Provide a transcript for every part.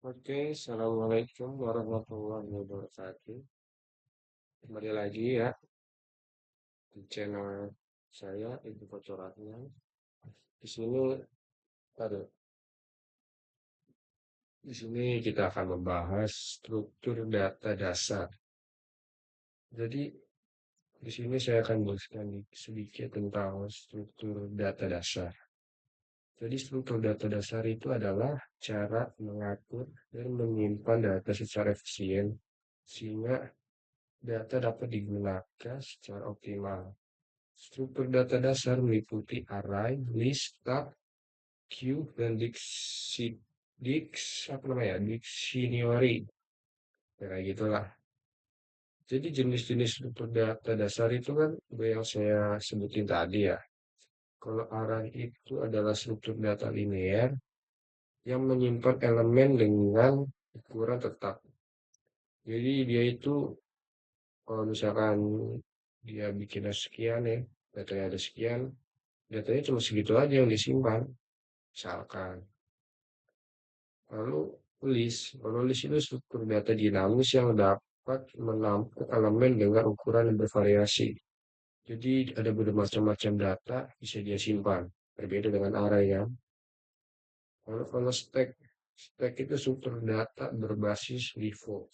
Oke, Assalamualaikum warahmatullahi wabarakatuh. Kembali lagi ya di channel saya, Ibu Kocoratnya. Di sini, aduh, di sini kita akan membahas struktur data dasar. Jadi, di sini saya akan jelaskan sedikit tentang struktur data dasar. Jadi, struktur data dasar itu adalah cara mengatur dan menyimpan data secara efisien, sehingga data dapat digunakan secara optimal. Struktur data dasar meliputi array, list, tab, queue, dan dictionary. Ya, kayak gitulah. Jadi jenis-jenis struktur data dasar itu kan yang saya sebutin tadi ya. Kalau array itu adalah struktur data linear yang menyimpan elemen dengan ukuran tetap. Jadi dia itu kalau misalkan dia bikinnya sekian ya, datanya ada sekian, datanya cuma segitu aja yang disimpan. Misalkan lalu list. Kalau list itu struktur data dinamis yang dapat menampung elemen dengan ukuran yang bervariasi. Jadi ada bermacam-macam data bisa dia simpan. Berbeda dengan array ya. Kalau stack itu struktur data berbasis LIFO.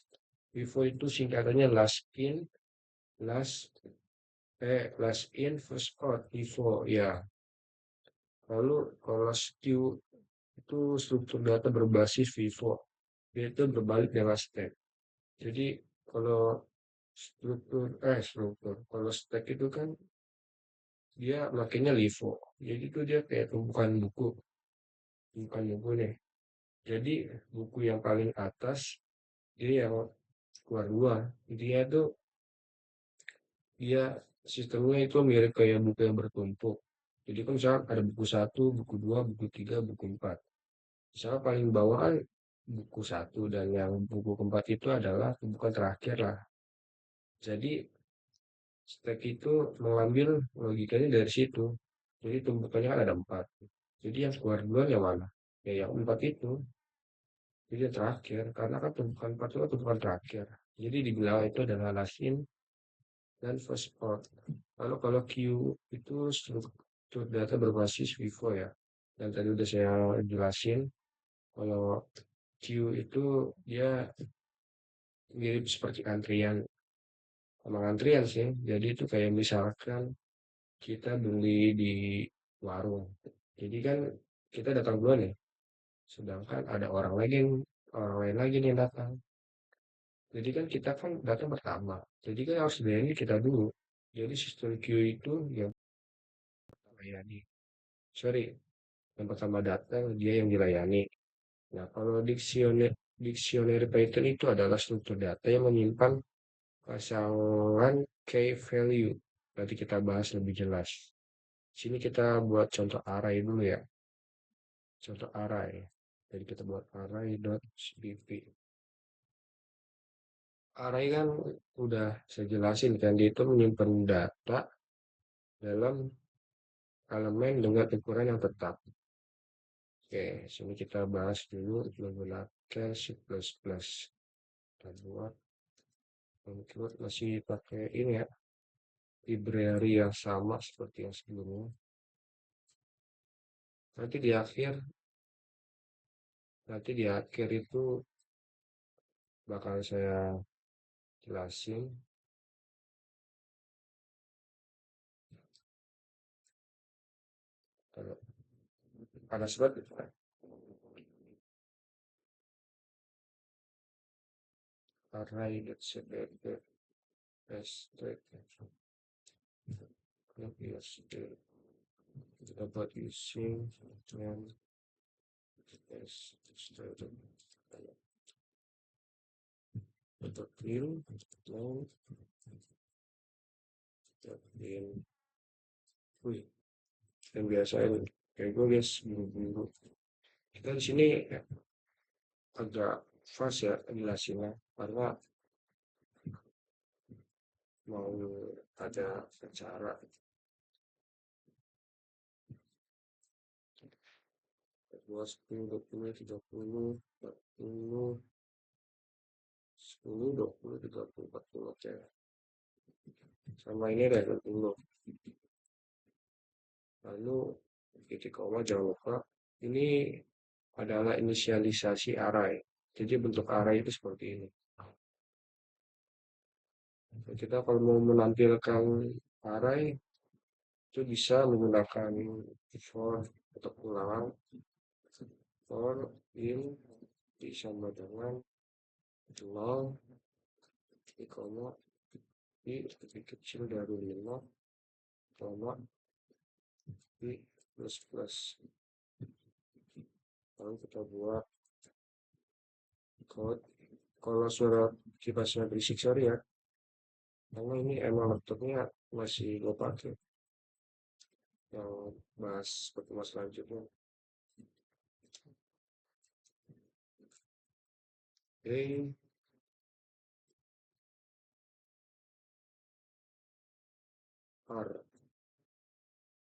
LIFO itu singkatannya last in, first out, LIFO ya. Lalu kalau queue itu struktur data berbasis FIFO. Itu berbalik dengan stack. Jadi kalau kalau stack itu kan dia makanya LIFO. Jadi itu dia kayak tumpukan buku nih. Jadi buku yang paling atas dia yang keluar dua. Intinya tuh dia sistemnya itu mirip kayak buku yang bertumpuk. Jadi kan misalnya ada buku satu, buku dua, buku tiga, buku empat. Misalnya paling bawah kan buku satu dan yang buku keempat itu adalah tumpukan terakhir lah. Jadi stack itu mengambil logikanya dari situ. Jadi tumpukannya kan ada empat. Jadi yang keluar duluan yang mana? Ya yang empat itu. Jadi yang terakhir. Karena kan tumpukan empat itu kan tumpukan terakhir. Jadi dibilang itu adalah last in dan first out. Lalu kalau Q itu struktur data berbasis FIFO ya. Dan tadi udah saya jelasin. Kalau Q itu dia mirip seperti antrian. Sama antrian sih. Jadi itu kayak misalkan kita beli di warung. Jadi kan kita datang duluan ya, sedangkan ada orang lain lagi nih yang datang. Jadi kan kita kan datang pertama. Jadi kan harus dilayani kita dulu. Jadi sistem queue itu yang dilayani. Sorry, yang pertama datang dia yang dilayani. Nah, kalau dictionary Python itu adalah struktur data yang menyimpan pasangan key value. Nanti kita bahas lebih jelas. Sini kita buat contoh array dulu ya. Contoh array. Jadi kita buat array.cpp. Array kan udah saya jelasin kan dia itu menyimpan data dalam elemen dengan ukuran yang tetap. Oke, sini kita bahas dulu menggunakan C++. Kita buat include masih pakai ini ya, library yang sama seperti yang sebelumnya. Nanti di akhir itu bakal saya jelasin. Kalau ada surat itu kan array.cpp kita buat using dan untuk clean dan clean. Wih, yang biasa ini kayak gue guys buru-buru. Kita di sini agak fast ya jelasinnya karena mau ada acara 2, 10, 20, 30, 40, 10, 20, 30, 40, oke. Sama ini deh, 40. Lalu titik koma jangan lupa. Ini adalah inisialisasi array. Jadi bentuk array itu seperti ini. Kita kalau mau menampilkan array itu bisa menggunakan for untuk ulangan, for in sama dengan 0, i koma i lebih kecil dari 5, koma i plus plus. Lalu kita buat code. Kalau surat kipasnya berisik, sorry ya, karena ini emang laptopnya masih gue pakai yang bahas pertemuan selanjutnya. Oke, R.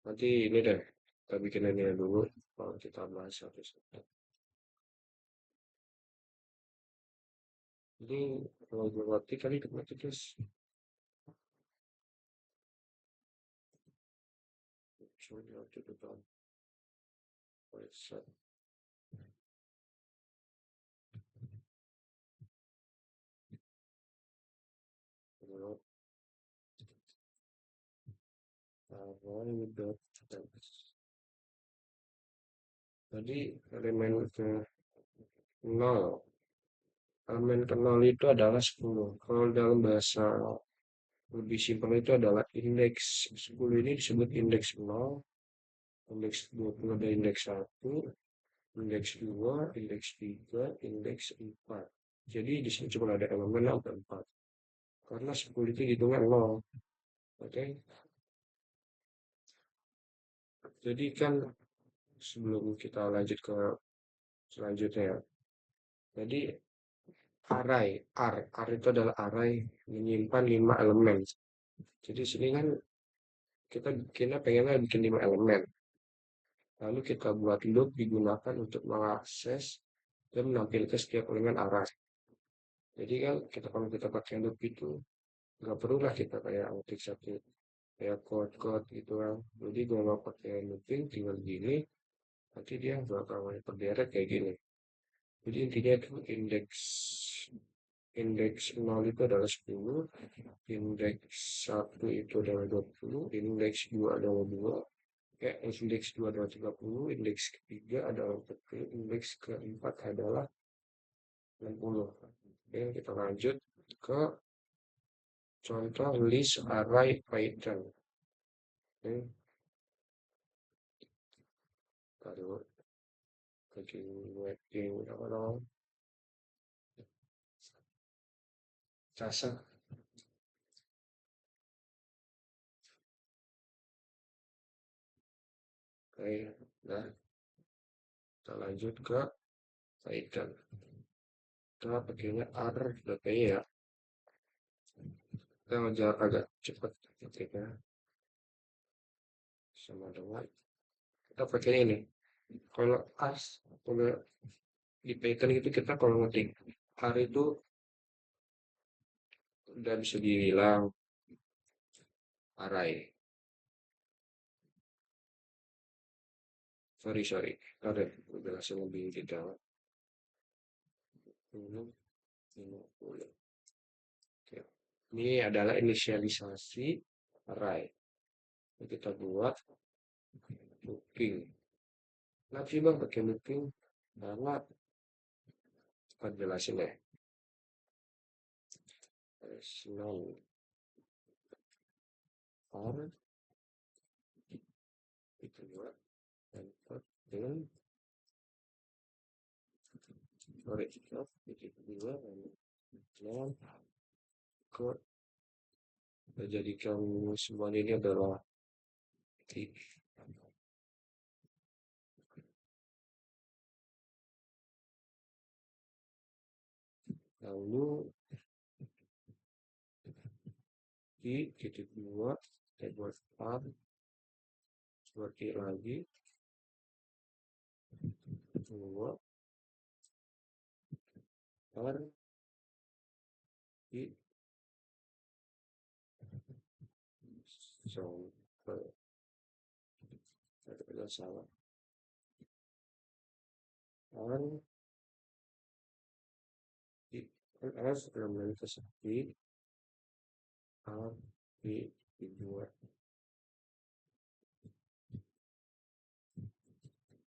Nanti ini deh, kita bikin ini dulu, kalau kita bahas satu-satu. Ini kalau gue ngerti kali ketik guys. So you have to do that. Set. Jadi elemen ke 0. Elemen ke 0 itu adalah 10. Kalau dalam bahasa lebih simpel itu adalah indeks 10 ini disebut indeks 0, indeks 20 ada indeks 1, indeks 2, indeks 3, indeks 4. Jadi di sini cuma ada elemen ada 4. Karena 10 itu hitungan 0. Oke. Jadi kan sebelum kita lanjut ke selanjutnya ya. Jadi array, R itu adalah array menyimpan 5 elemen. Jadi sini kan kita pengennya bikin 5 elemen. Lalu kita buat loop digunakan untuk mengakses dan menampilkan setiap elemen array. Jadi kan kalau kita pakai loop itu nggak perlu lah kita kayak ngetik satu kayak code gitu kan. Jadi kalau pakai looping tinggal gini, nanti dia bakal berderet kayak gini. Jadi intinya itu indeks 0 itu adalah 10, indeks 1 itu adalah 20, indeks 2 adalah 2, indeks 2 adalah 30, indeks ketiga adalah 40, indeks keempat adalah 60. Oke, kita lanjut ke contoh list array Python. Oke, taruh bikin wedding apa namanya? Casa. Oke, nah kita lanjut ke Python. Kita pakainya R.py ya. Kita ngejar agak cepat ketiknya sama dengan kita pakai ini. Kalau kalau di Python itu kita kalau ngetik R itu udah bisa dibilang array. Sorry. Ada penjelasan lebih detail. Ini Ini adalah inisialisasi array. Kita buat looping. Kenapa sih bang pakai looping? Karena kita jelasin ya. Small R itu juga tempat dengan sorry itu juga dan ke kita jadikan semuanya ini adalah titik. Lalu di titik 2 kita buat R seperti lagi 2 per I sampai ada salah per I kan F dalam I per I 2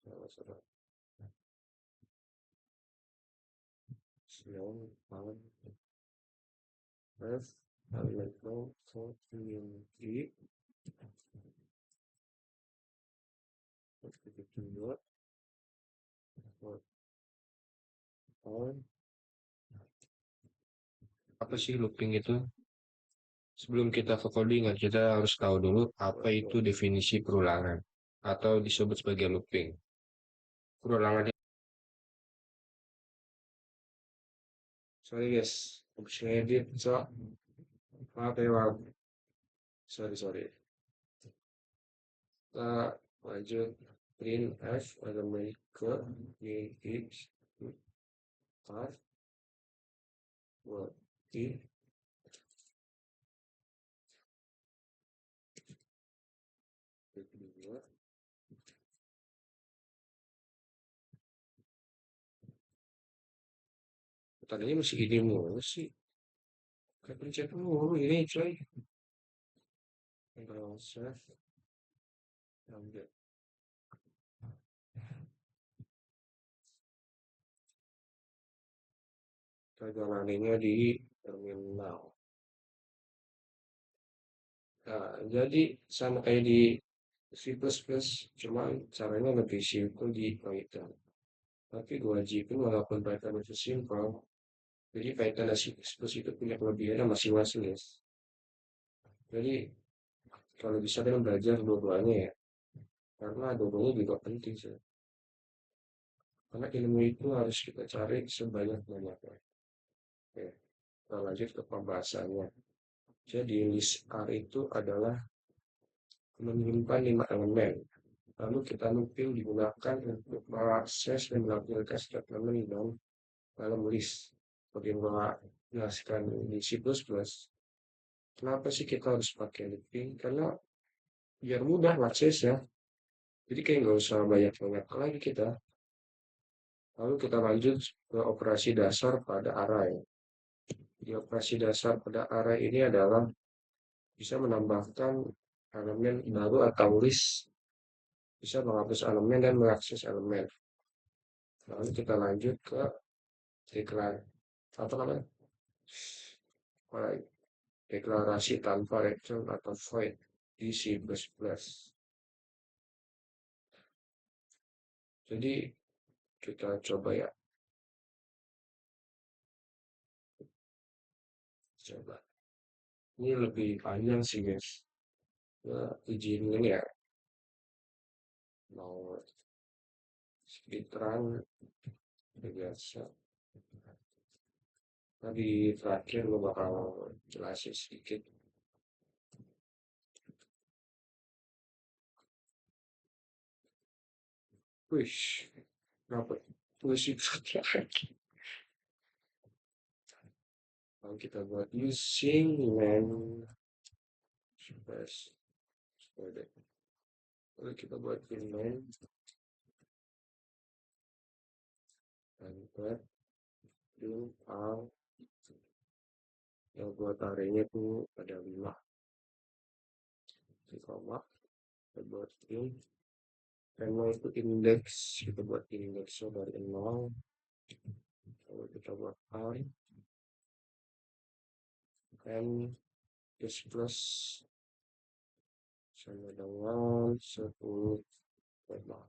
salah siang per F elektron sodium I itu 2 apa sih looping itu? Sebelum kita ke codingan, kita harus tahu dulu apa itu definisi perulangan atau disebut sebagai looping. Perulangan ini, sorry guys, habis ngedit, so maaf ya, maaf. Sorry. Kita lanjut print f elemen ke x 4 buat I kedua. Tadinya masih ini mulu sih. Kayak pencet mulu ini coy. Control save. Ambil. Kita jalaninnya di terminal. Nah, jadi sama kayak di C++, cuma caranya lebih simple di Python. Tapi 2G pun walaupun Python itu simple, jadi Python dan C++ itu punya kelebihannya masing-masing ya. Jadi kalau bisa kan belajar dua-duanya ya, karena dua-duanya juga penting sih. Karena ilmu itu harus kita cari sebanyak-banyaknya. Oke, kita lanjut ke pembahasannya. Jadi list R itu adalah menyimpan 5 elemen. Lalu kita looping digunakan untuk mengakses dan menampilkan setiap elemen dalam list. Bagaimana jelaskan di C++. Kenapa sih kita harus pakai looping? Karena biar mudah akses ya. Jadi kayak nggak usah banyak-banyak lagi kita. Lalu kita lanjut ke operasi dasar pada array. Di operasi dasar pada array ini adalah bisa menambahkan elemen baru atau list, bisa menghapus elemen dan mengakses elemen. Lalu kita lanjut ke declare apa namanya? Deklarasi tanpa return atau void di C++. Jadi kita coba ya. Coba. Ini lebih panjang sih guys. Ya, izinin ya. Mau speedrun biasa. Tadi terakhir gue bakal jelasin sedikit. Wih, kenapa? Tulis itu lagi. Kalau kita buat using main space. Lalu kita buat main dan buat do all yang buat arenya tuh ada 5 koma kita buat in n itu indeks, kita buat indeksnya dari 0, lalu kita buat r n plus sama dengan 10 koma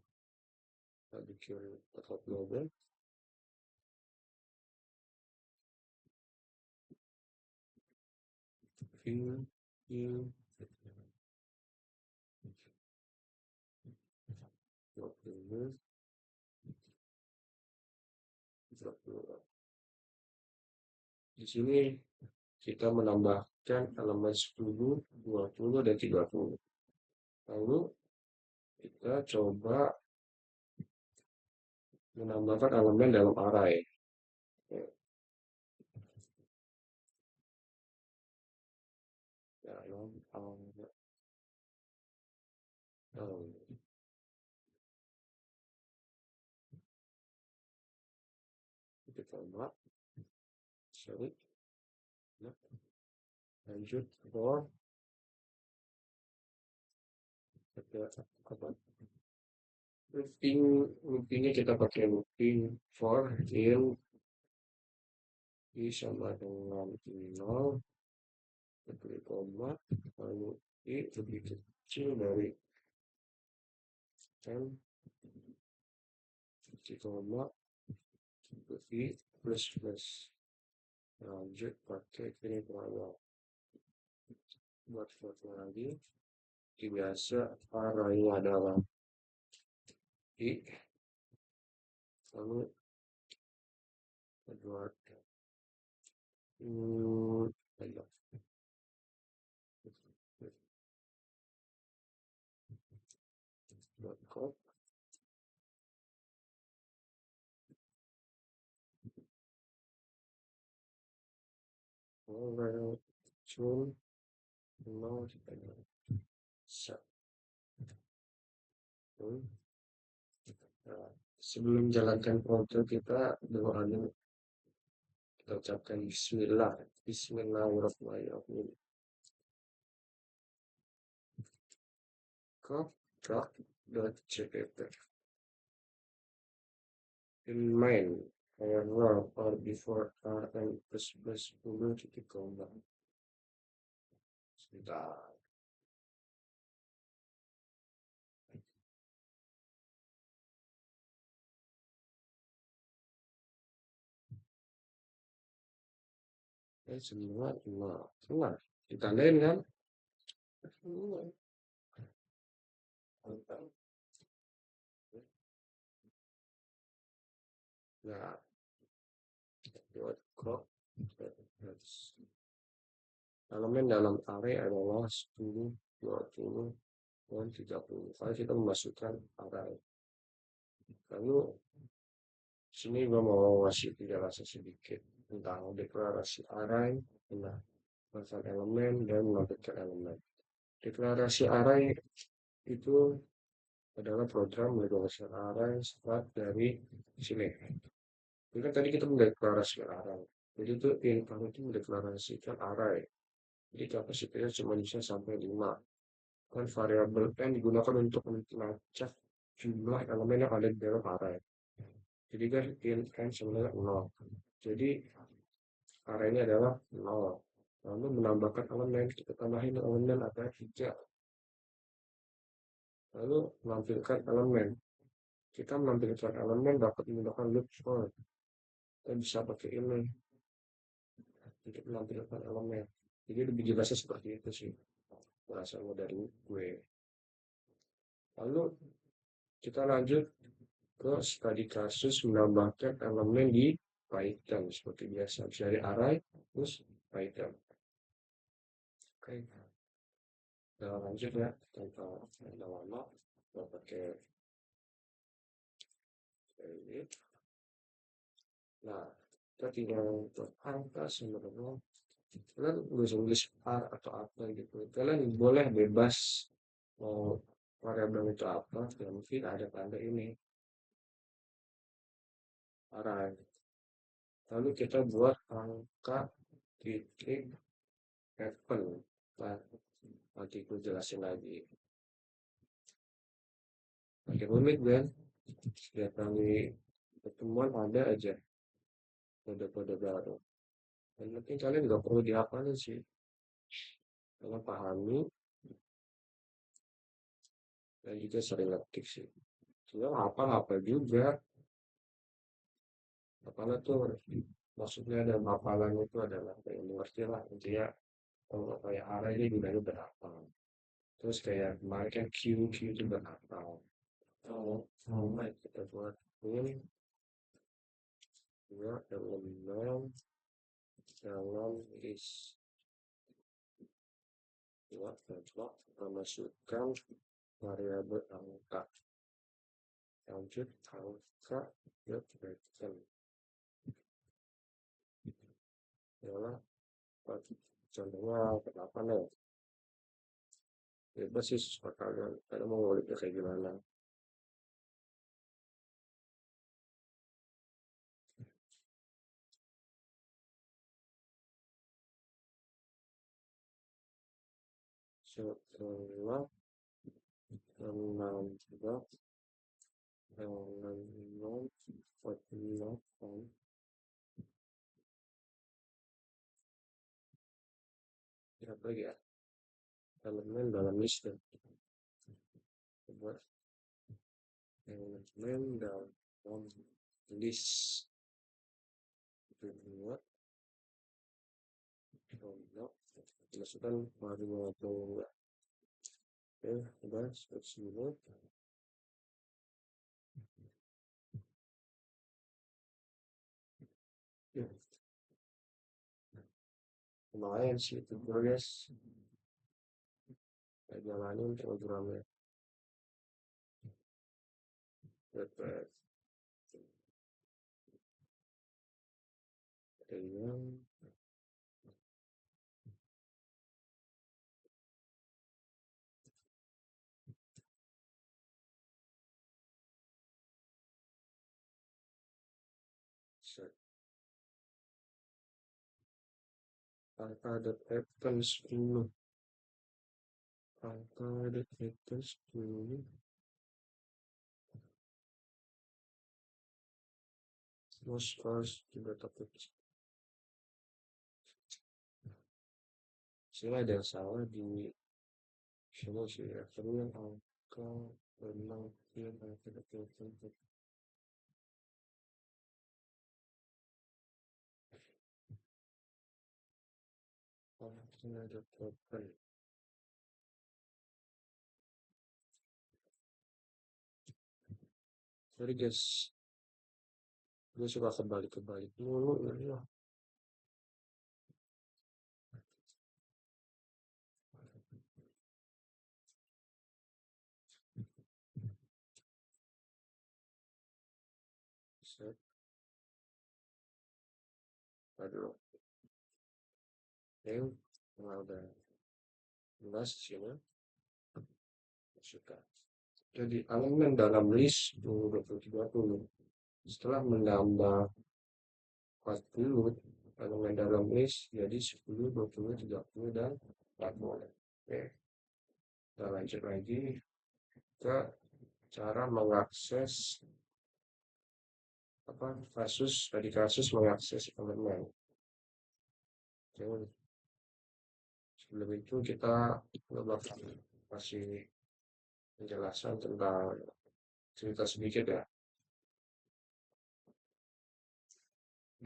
kita bikin tetap global in 20 di sini kita menambahkan elemen 10, 20, dan 30. Lalu kita coba menambahkan elemen dalam array. Ya, dalam kita buat sorry, ya, lanjut for ada apa loopingnya kita pakai looping for in i sama dengan 0 lebih koma lalu i lebih kecil dari 10 lebih koma i plus plus lanjut pakai ini kalau buat foto lagi biasa arahnya adalah i lalu kedua ayo dot com over June 0 satu. Nah, sebelum jalankan foto kita doanya kita ucapkan Bismillah. Bismillahirrahmanirrahim. Cop.cpp in main error or before rn plus 10 titik koma. Sebentar. Semua semua ditandain kan? Nah, buat crop elemen dalam array adalah 10, 20, dan 30. Kalau kita memasukkan array. Lalu sini gue mau ngasih penjelasan sedikit tentang deklarasi array, penampakan elemen, dan menampilkan elemen. Deklarasi array itu adalah program mendeklarasikan array start dari sini. Jadi kan tadi kita mendeklarasikan array. Jadi itu input itu mendeklarasikan array. Jadi kapasitasnya cuma bisa sampai 5. Kan variabel n digunakan untuk melacak jumlah elemen yang ada di dalam array. Jadi kan int n sebenarnya 0. Jadi array ini adalah 0. Lalu menambahkan elemen, kita tambahin elemen ada 3. Lalu menampilkan elemen. Kita menampilkan elemen dapat menggunakan loop for. Kita bisa pakai ini untuk menampilkan elemen. Jadi lebih jelasnya seperti itu sih. Bahasanya dari gue. Lalu kita lanjut ke studi kasus menambahkan elemen di Python seperti biasa. Bisa dari array terus Python. Oke, kita lanjut ya tanpa lama-lama. Kita pakai ini. Nah, kita tinggal untuk angka sebenarnya. Kalian tulis R atau apa gitu. Kalian boleh bebas mau variabel itu apa. Ya mungkin ada tanda ini array. Lalu kita buat angka titik happen. Nah, nanti aku jelasin lagi. Makin rumit kan? Setiap kali pertemuan ada aja kode-kode baru. Dan mungkin kalian nggak perlu dihafalin sih. Kalian pahami dan juga sering ngetik sih. Cuma hafal-hafal juga. Hafalan tuh maksudnya ada hafalan itu adalah kayak mengerti lah. Intinya kalau kayak arah ini gunanya berapa. Terus kayak kemarin kan Q itu berapa. Oh, baik kita buat ini dua elemen dalam list dua kita masukkan variabel angka lanjut angka Bretton adalah contohnya kenapa nih bebas sih suka kalian kadang mau nguliknya kayak gimana setelah menambah elemen pergerakan apa lagi ya elemen dalam list dan buat elemen dalam list kedua untuk masukkan variabel udah seperti ini ya, lumayan sih itu guys kita jalanin programnya dapat yang angka detektor 10 angka detektor 10 most cars juga takut sini ada yang salah di sini sih ya yang angka benang yang angka detektor angka detektor sorry guys gue suka kebalik-kebalik mulu ya set aduh yang udah jelas sini suka jadi elemen dalam list 2030 setelah menambah 40 elemen dalam list jadi 10, 20, 30 dan 40 oke kita lanjut lagi ke cara mengakses apa kasus mengakses elemen jadi sebelum itu kita bakal kasih penjelasan tentang cerita sedikit ya.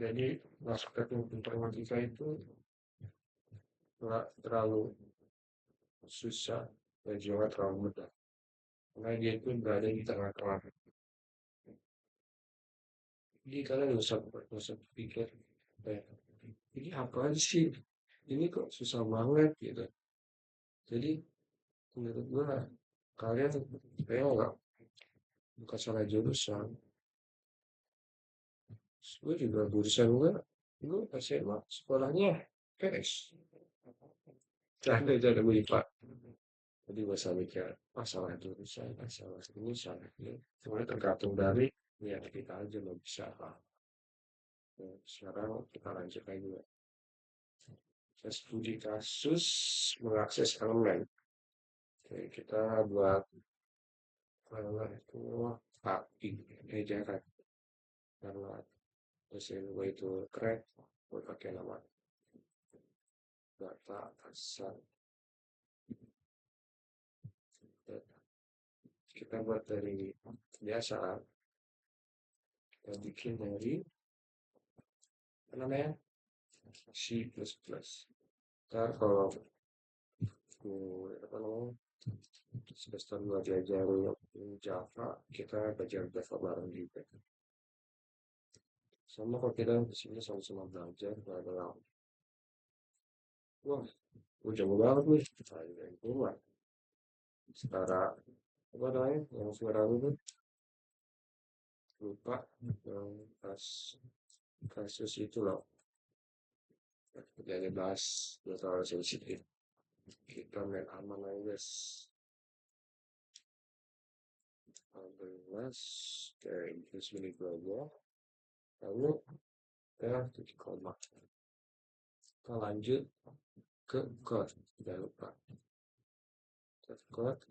Jadi masuk teknik informatika itu nggak terlalu susah dan juga terlalu mudah. Karena dia itu berada di tengah-tengah. Jadi kalian nggak usah pikir, eh, ini apa sih? Ini kok susah banget gitu. Jadi menurut gua kalian kayak nggak bukan salah jurusan. Gue juga jurusan gue SMA sekolahnya PS. Ada gue IPA. Jadi gak usah mikir masalah jurusan, masalah ini, salah ini. Semuanya tergantung dari niat kita aja mau bisa apa. Nah, sekarang kita lanjut lagi ya. Studi kasus mengakses elemen. Oke, kita buat itu API, ejaran. Karena mesin gue itu keren, gue pakai nama data asal. Kita buat dari biasa, kita bikin dari apa namanya C++. Ntar kalau apa namanya semester 2 diajarin Java, kita belajar Java bareng juga. Sama kalau kita di sini sama-sama belajar, gak ada yang, wah, gue jago banget nih, kayak gue setara apa namanya yang sekarang itu lupa yang pas kasus itu loh. Jadi bahas terlalu sensitif. Kita main aman aja guys. 14, kayak Inggris menit aja. Lalu kita titik koma. Kita lanjut ke code. Jangan lupa. Code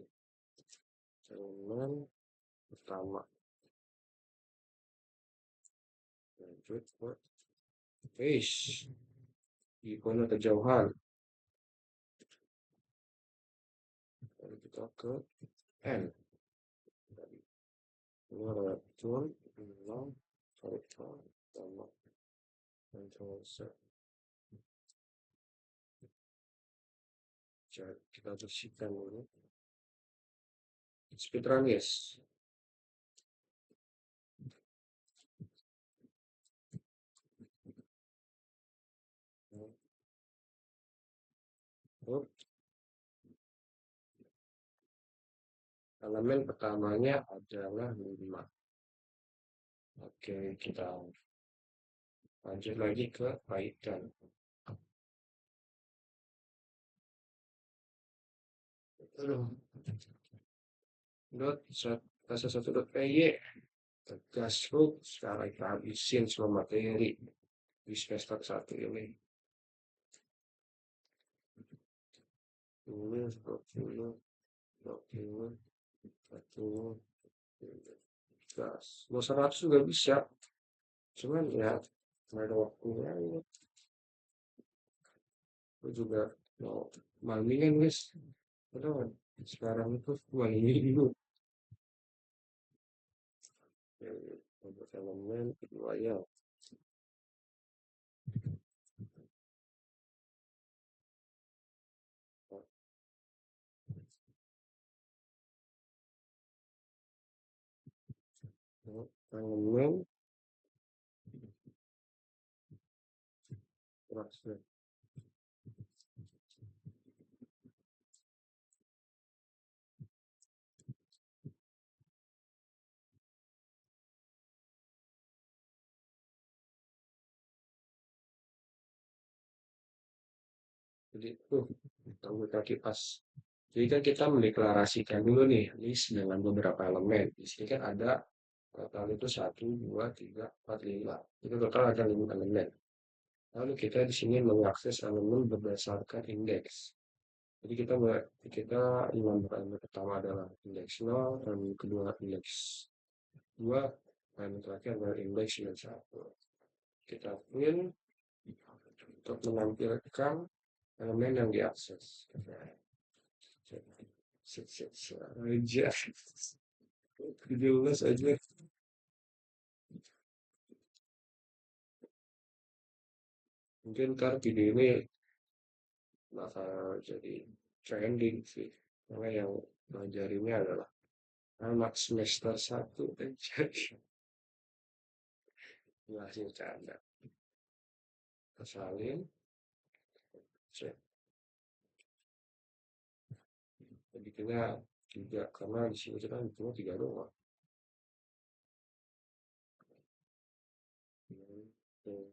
elemen pertama. Lanjut ke base. Ikon kejauhan. Lalu kita ke N. Ini adalah tool, 6, pertama, control set. Kita bersihkan dulu. Speedrun yes. Elemen pertamanya adalah 5. Oke, kita lanjut lagi ke Python. Dot satu dot py tegas hook sekarang kita habisin semua materi di semester 1 ini. Tulis 20 gas. Mau 100 juga bisa. Cuman ya nggak ada waktunya. Aku juga mau malingin guys. Padahal sekarang itu malingin dulu. Untuk elemen kedua ya. Elemen terakhir. Jadi kita kipas. Jadi kan kita mendeklarasikan dulu nih list dengan beberapa elemen. Di sini kan ada total itu 1, 2, 3, 4, 5. Itu total ada 5 elemen. Lalu kita di sini mengakses elemen berdasarkan indeks. Jadi kita elemen pertama adalah indeks 0, dan kedua indeks 2, dan terakhir adalah indeks 1. Kita print untuk menampilkan elemen yang diakses. Aja. 17 aja. Mungkin ntar video ini bakal jadi trending sih. Karena yang ngajarinnya adalah anak semester 1 aja. Masih canda. Kesalin. Cek. Jadi kita juga karena di sini kita cuma 3 doang. Terus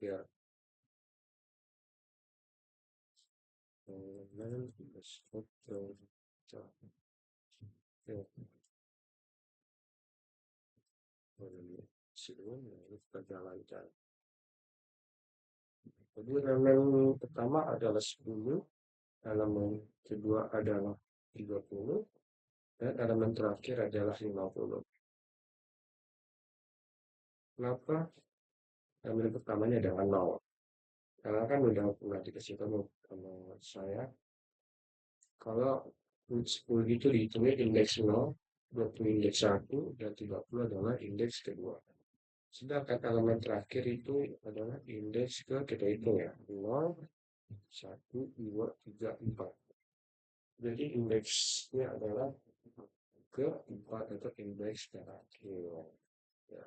ya terus ya sebelumnya kita jalankan. Jadi elemen pertama adalah 10, elemen kedua adalah 30, dan elemen terakhir adalah 50. Kenapa elemen pertamanya adalah 0? Karena kan udah dikasih tahu sama saya, kalau 10 itu dihitungnya indeks 0, 20 indeks 1, dan 30 adalah indeks kedua. Sedangkan elemen terakhir itu adalah indeks kita hitung ya, 0, 1, 2, 3, 4. Jadi indeksnya adalah ke 4 atau indeks terakhir. Ya.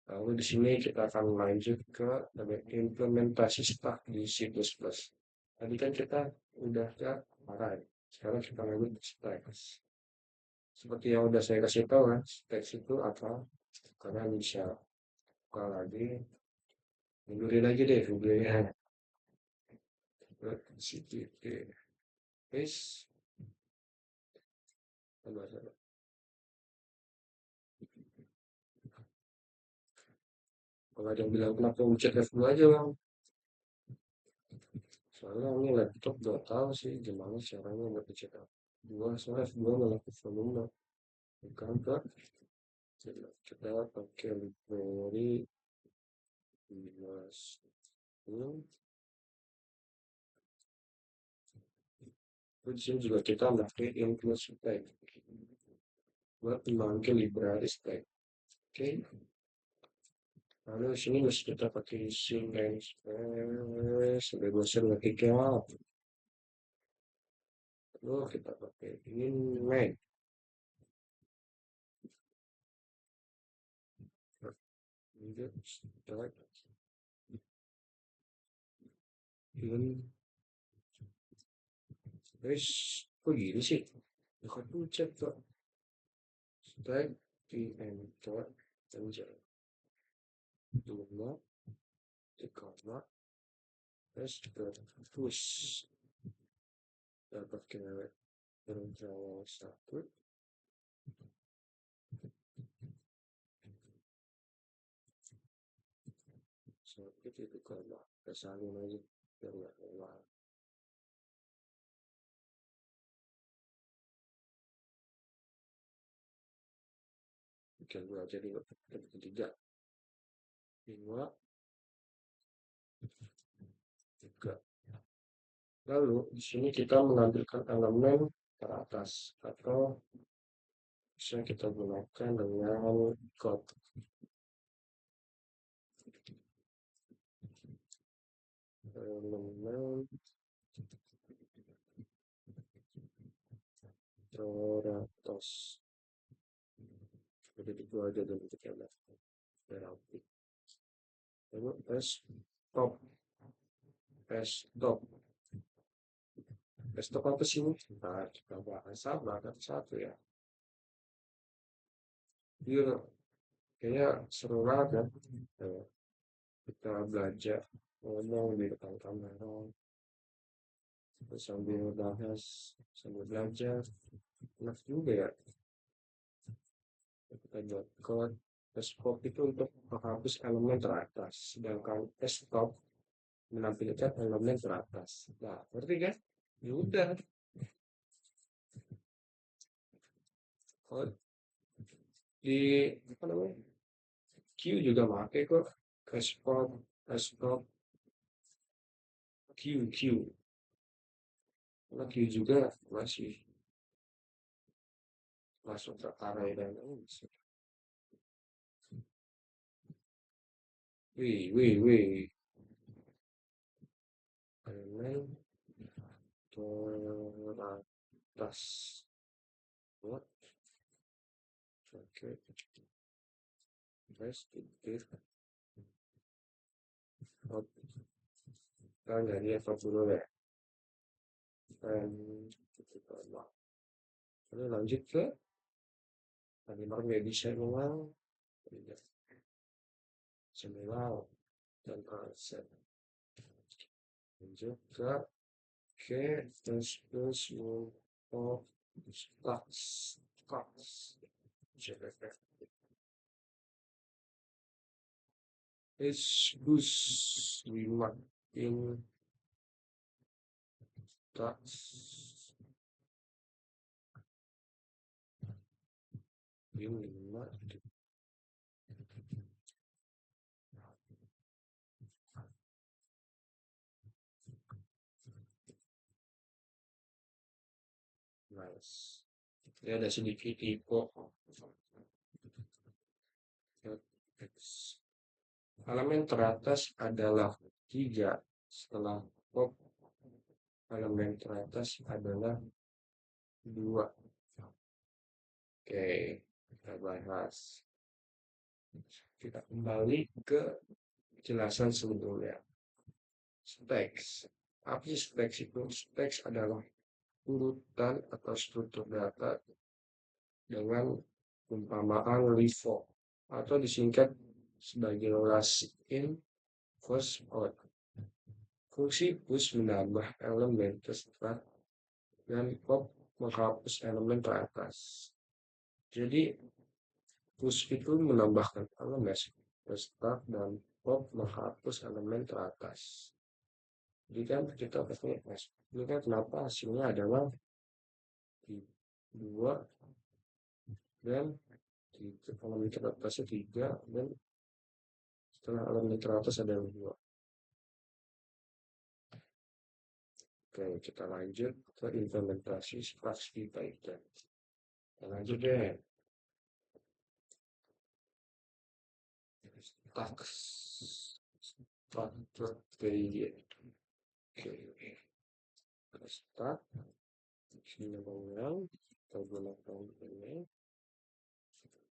Lalu di sini kita akan lanjut ke implementasi stack di C++. Tadi kan kita udah ke array. Sekarang kita lanjut ke stacks. Seperti yang udah saya kasih tahu kan, stacks itu apa? Karena bisa buka lagi, mundurin aja deh videonya. CTP paste. Kalau ada yang bilang kenapa mencet F2 aja bang? Soalnya ini laptop gak tahu sih gimana caranya buat pencet F2. Soalnya F2 melakukan volume. Bukan kak? Kita pakai library minus ini. Terus di sini juga kita pakai include spec buat memanggil library spec. Oke. Lalu di sini masih kita pakai sing and space sampai bosan lagi kak. Lalu kita pakai in main. Ini kita in guys, kok gini sih? Bukan pencet kok. Stack di enter enter. Dua, tiga, terus kita push. Dapat kira rencana satu. Satu itu kalau kesalin aja biar nggak lelah. Bikin dua jadi ketiga. Dua, tiga. Lalu di sini kita mengambilkan elemen teratas atau bisa kita gunakan dengan code elemen teratas. Jadi itu aja dan kita berarti. Lalu stop, stop, stop apa sih? Nah, kita bahas sama satu ya. Iya, kayaknya seru banget ya. Kita belajar ngomong di depan kamera, terus sambil bahas, sambil belajar. Enak juga ya. Kita buat code. Stop itu untuk menghapus elemen teratas, sedangkan stop menampilkan elemen teratas. Nah, ngerti kan? Ya udah. Oh, di apa namanya? Q juga pakai kok. Stop, stop, Q. Karena Q juga masih masuk ke array dan ini. Wih. Elemen teratas. What? Oke. Guys, titik. Kita jadi stop dulu ya. Dan kita lalu lanjut ke animal bisa ulang. Semilau dan aset. Lanjut ke terus untuk stocks. JPP. Bus 5 in stocks. In 5 nice. Ya ada sedikit typo. Elemen teratas adalah 3. Setelah pop, elemen teratas adalah 2. Oke, kita bahas. kita kembali ke penjelasan sebelumnya. Stacks. Apa sih stacks itu? Stacks adalah urutan atau struktur data dengan perumpamaan LIFO atau disingkat sebagai last in first out. Fungsi push menambah elemen terserat dan pop menghapus elemen teratas. Jadi push itu menambahkan elemen terserat dan pop menghapus elemen teratas. Jadi kan kita pakai ini kan kenapa hasilnya adalah 2 dan 3, elemen teratasnya 3 dan setelah elemen teratas ada 2. Oke, kita lanjut ke implementasi structure di Python. Kita lanjut deh. Structure kayak oke, kita start. Sini ulang, kita gunakan ini.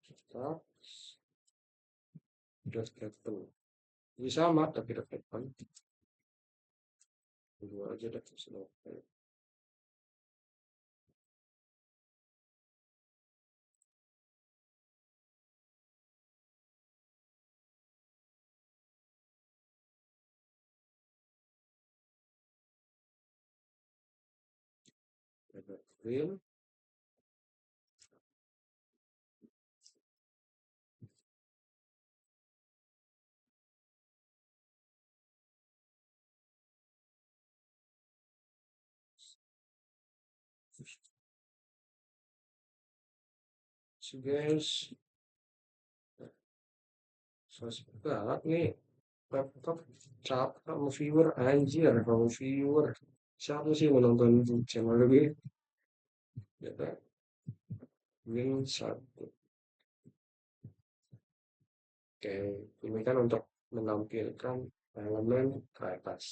Start. Dot happen. Ini sama tapi dot happen. Dua aja dot selesai. Ada frame. So guys, banget nih laptop capek sama viewer anjir kalau viewer siapa sih menonton channel lebih ya kan win 1. Oke, ini kan untuk menampilkan elemen ke atas.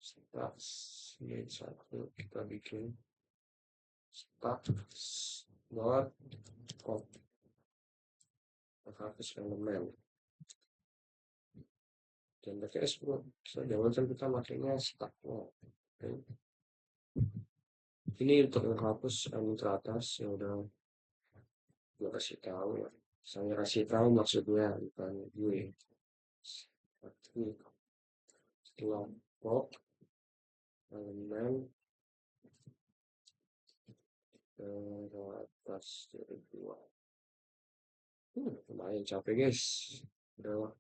Start win 1 kita bikin start dot copy atas elemen dan pakai export jangan kita makainya start. Oke. Ini untuk menghapus elemen teratas yang udah gue kasih tahu ya. Saya kasih tahu maksudnya bukan gue. Ini kelompok elemen teratas dari 2. Lumayan capek guys. Udah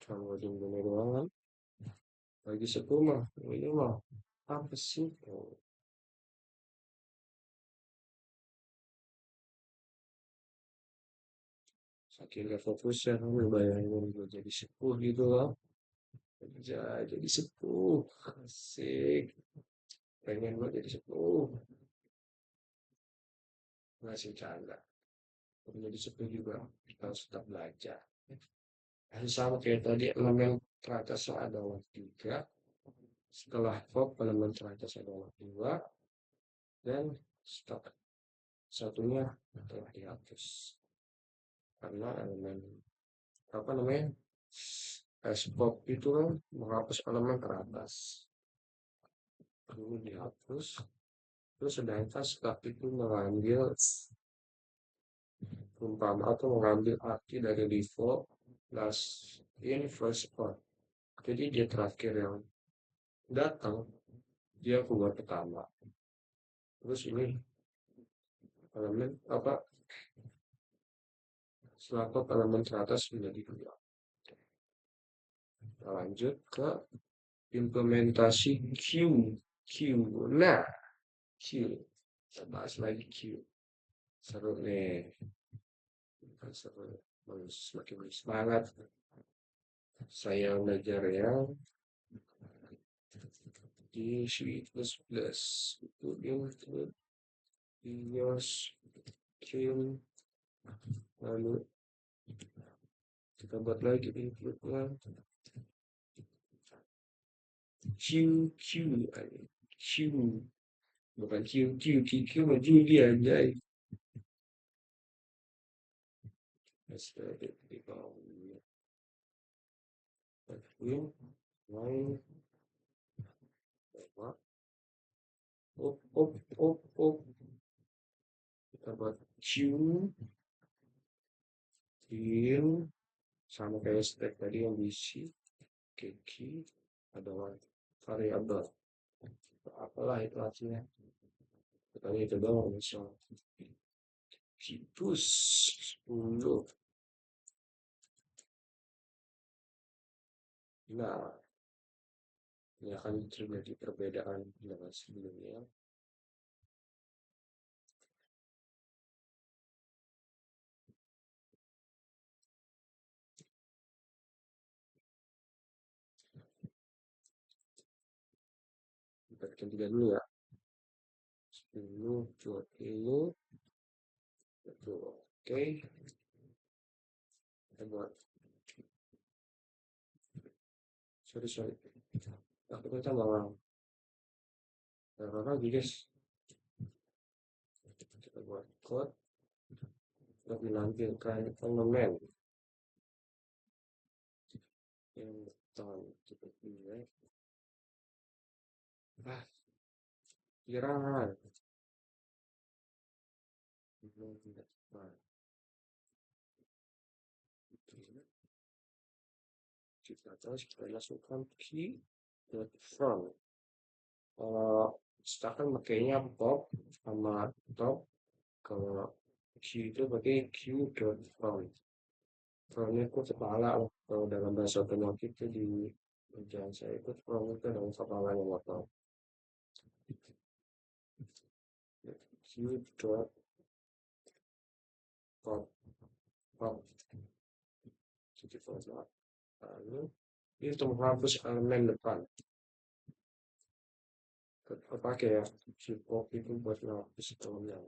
cuma gini doang kan. Lagi 10 mah. Ini mah apa sih? Saking gak fokus ya, kamu bayangin gue jadi sepuh gitu loh. Jadi sepuh. Asik. Pengen gue jadi sepuh. Masih canda. Menjadi sepuh juga. Kita harus tetap belajar. Sama kayak tadi, elemen teratas adalah 3. Setelah pop, elemen teratas adalah 2. Dan stop. Satunya telah dihapus. Karena elemen, apa namanya, pop itu kan menghapus elemen teratas. Lalu dihapus. Terus sedangkan stop itu mengambil umpama atau mengambil arti dari default last in first out. Jadi dia terakhir yang datang, dia keluar pertama. Terus ini elemen apa? Setelah elemen teratas menjadi 2. Kita lanjut ke implementasi Q. Q. Nah, Q. Kita bahas lagi Q. Seru nih. Seru. Semakin semangat. Saya belajar yang di C++. Itu include iOS Q. Lalu kita buat lagi include-nya. Q, Q, Q. Bukan Q, Q, Q, Q, Q dia anjay. Aesthetic di bawahnya. Admin, main, coba, up, up, up, up. Kita buat Q, in, sama kayak step tadi yang diisi. Key adalah variabel. Apalah itu hasilnya. Kita itu doang misal. Situs 10. Nah, ini akan terjadi perbedaan dengan sebelumnya. Kita bikin 3 dulu ya. 10, 20. Betul. Oke. Kita buat. Sorry. Aku kita malah. Lagi guys. Kita buat code. Untuk menampilkan elemen. Yang betul. Seperti ini. Ah, kira. Kita terus kita masukkan key front. Kita kan pakainya pop sama top. Kalau Q itu pakai Q front. Frontnya itu kepala. Kalau dalam bahasa otomotif itu di kerjaan saya itu front itu dalam kepalanya motor. Q pop pop. Jadi kalau lalu ini untuk menghapus elemen depan. Kita pakai ya si pop itu buat menghapus elemen.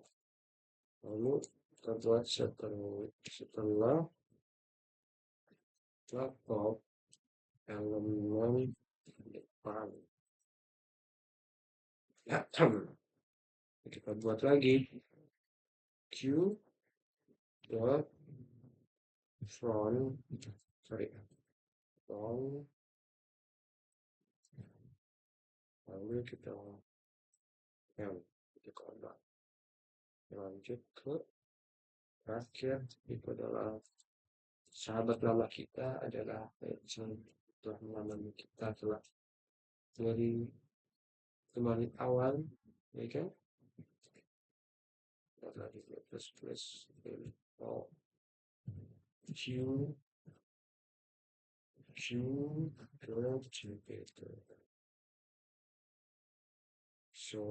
Lalu kita buat setelah pop elemen depan. Kita buat lagi Q dot front lalu kita lanjut ke terakhir itu adalah sahabat lama kita adalah setelah lama kita telah dari kemarin awal ya kan dari plus oh Q gitu so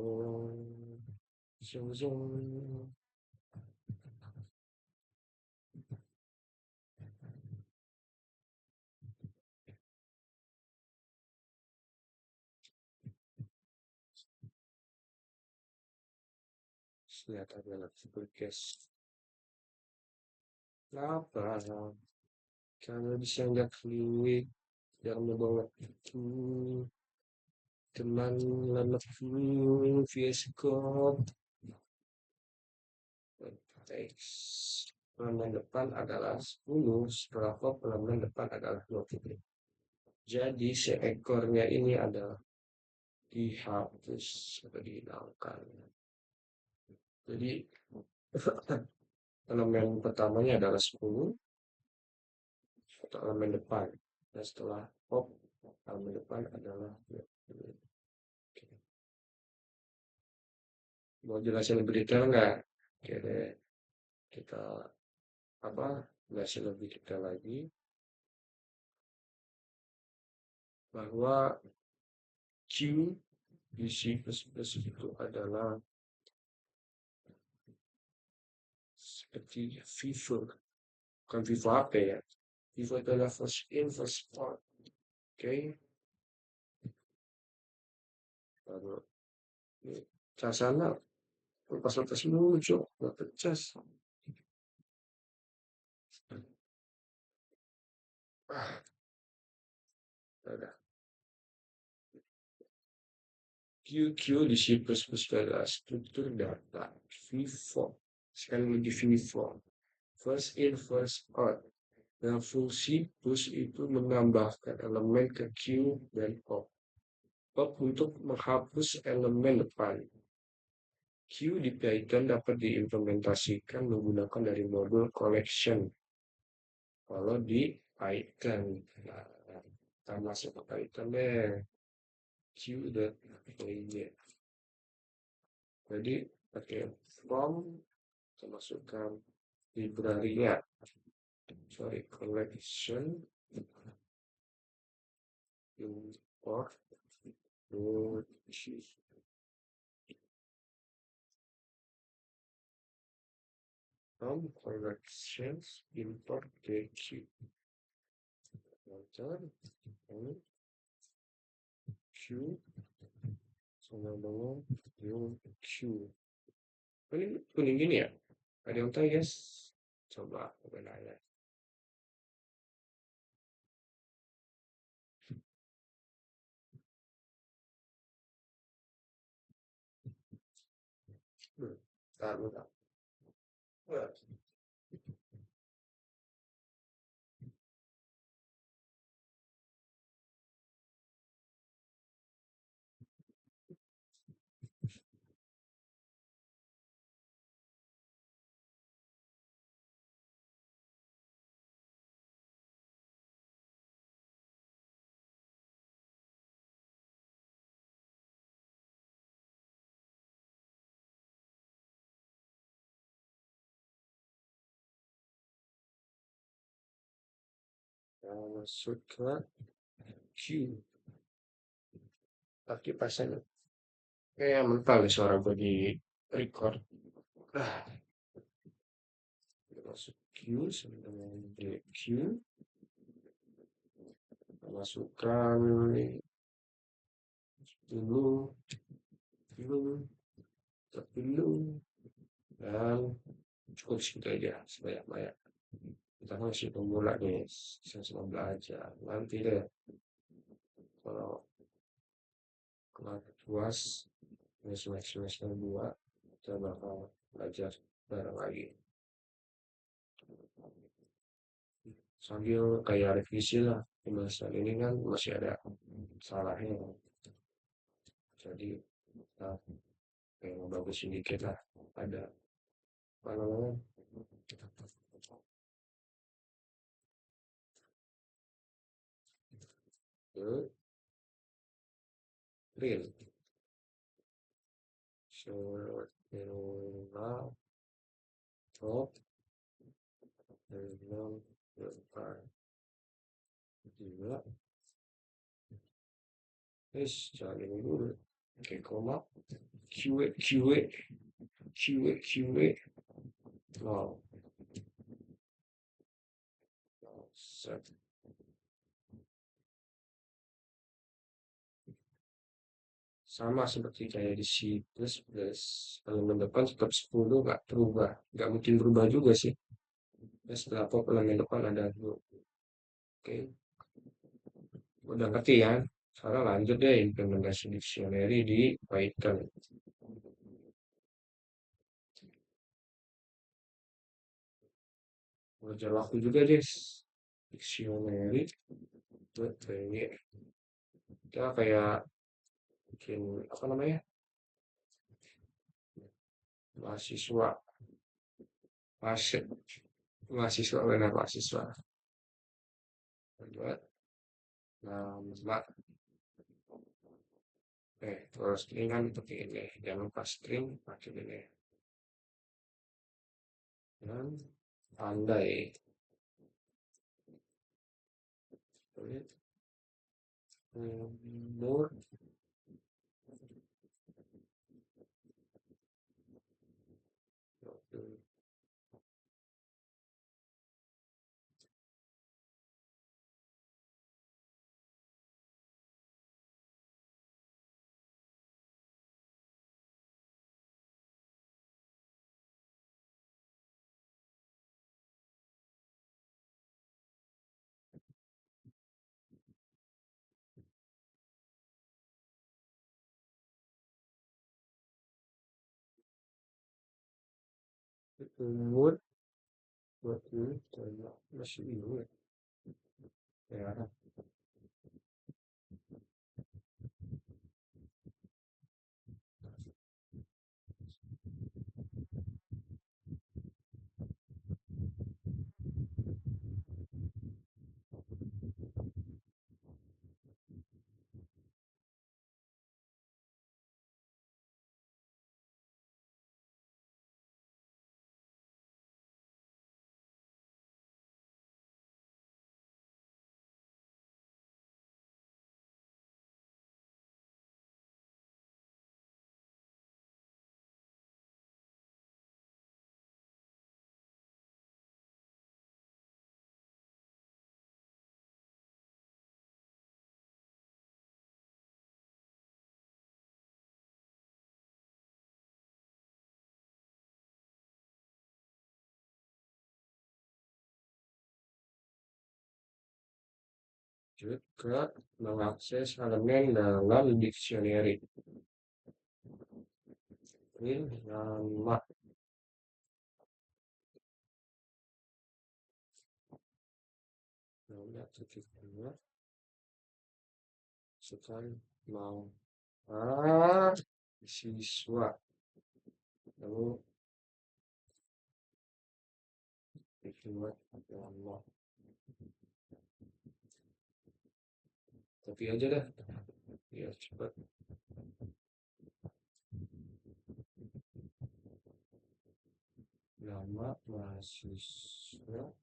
lihat adalah podcast apa karena bisa nggak fluid yang membawa itu teman lama fluid via scope teks elemen depan adalah 10 setelah pop elemen depan adalah 20. Jadi seekornya ini adalah dihapus atau dihilangkan. Jadi elemen pertamanya adalah 10 atau elemen depan. Dan setelah pop elemen depan adalah 20. Mau jelasin lebih detail nggak? Oke deh. Kita jelasin lebih detail lagi bahwa Q di C++ itu adalah seperti FIFO. Bukan FIFO HP ya. FIFO itu adalah first in, first out. Oke. Lalu cas sana lepas-lepas muncul, nggak pecas. Ada QQ di C++ adalah struktur data FIFO. Sekali lagi FIFO. first in, first out. Nah, fungsi push itu menambahkan elemen ke queue dan pop. Pop untuk menghapus elemen depan. Queue di Python dapat diimplementasikan menggunakan dari modul collection. Kalau di Python, nah, kita masuk ke Python deh. Queue.py. Jadi pakai from, kita masukkan library-nya. Sorry, collection, import, from collections, import the queue. Enter, queue, sama dengan new queue. Ini kuning gini ya? Ada yang tahu, guys? Coba nanya. Bentar, bentar. Masuk ke queue. Tapi pasang kayak mental ya suara gue di record. Ah, masuk queue, dengan queue. Masukkan dulu, dulu, dan cukup segitu aja, sebanyak-banyak. Kita masih pemula nih, saya belajar. Nanti deh, kalau kelas puas, semester 2, kita bakal belajar bareng lagi. Sambil kayak revisi lah, pembahasan ini kan masih ada salahnya. Jadi, kita kayak bagusin dikit lah. Ada, apa namanya, ke real. So, now, top, enam, depan, juga, cari dulu. Oke, koma, QA, QA, QA, QA, no, set. Sama seperti kayak di C++, elemen depan tetap 10 nggak berubah. Nggak mungkin berubah juga sih. Ya, setelah pop elemen depan ada 2. Oke, udah ngerti ya. Sekarang lanjut deh implementasi dictionary di Python. Belajar waktu juga deh. Dictionary, kita kayak bikin apa namanya, mahasiswa, mahasiswa, mahasiswa benar mahasiswa. Buat nama, kalau string kan seperti ini, jangan lupa string pakai ini. Dan pandai, umur, umur, buat ini kayak masih bingung ya. Ya, juga mengakses elemen dalam dictionary. Ini nama nama titik dua sekali mau ah siswa lalu dibuat nama tapi aja dah ya cepat nama mahasiswa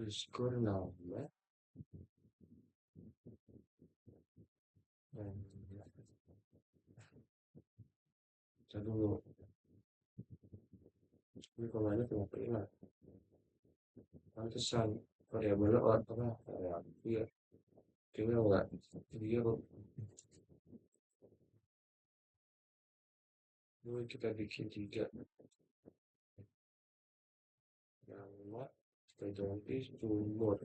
underscore nama dan saya dulu ini kemana kenapa hilang pantesan variabelnya orang apa ya iya kayaknya enggak dia kok ini kita bikin tiga nama kita ganti sumber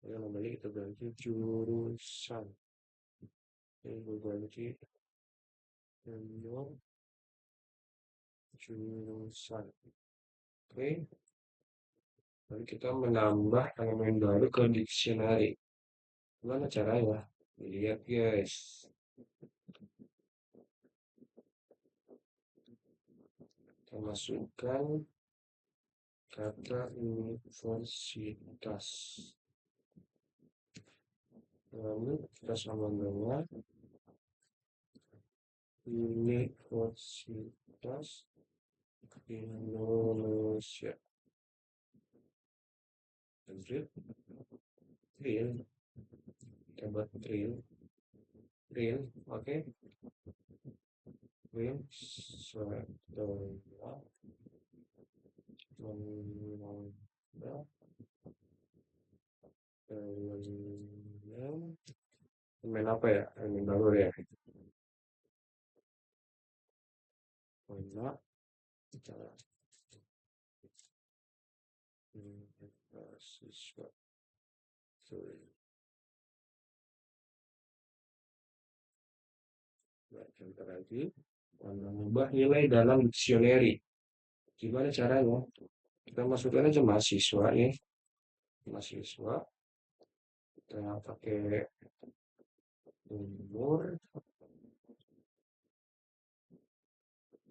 yang namanya kita ganti jurusan ini gue ganti nomor jurusan oke lalu kita menambah elemen baru ke dictionary gimana caranya lihat guys kita masukkan kata universitas lalu kita sama dengan Universitas Indonesia Real real kita buat real oke real setelah menambah elemen elemen apa ya elemen baru ya mana kita mahasiswa sorry kita lagi mengubah nilai dalam dictionary gimana caranya kita masukkan aja mahasiswa nih mahasiswa kita pakai umur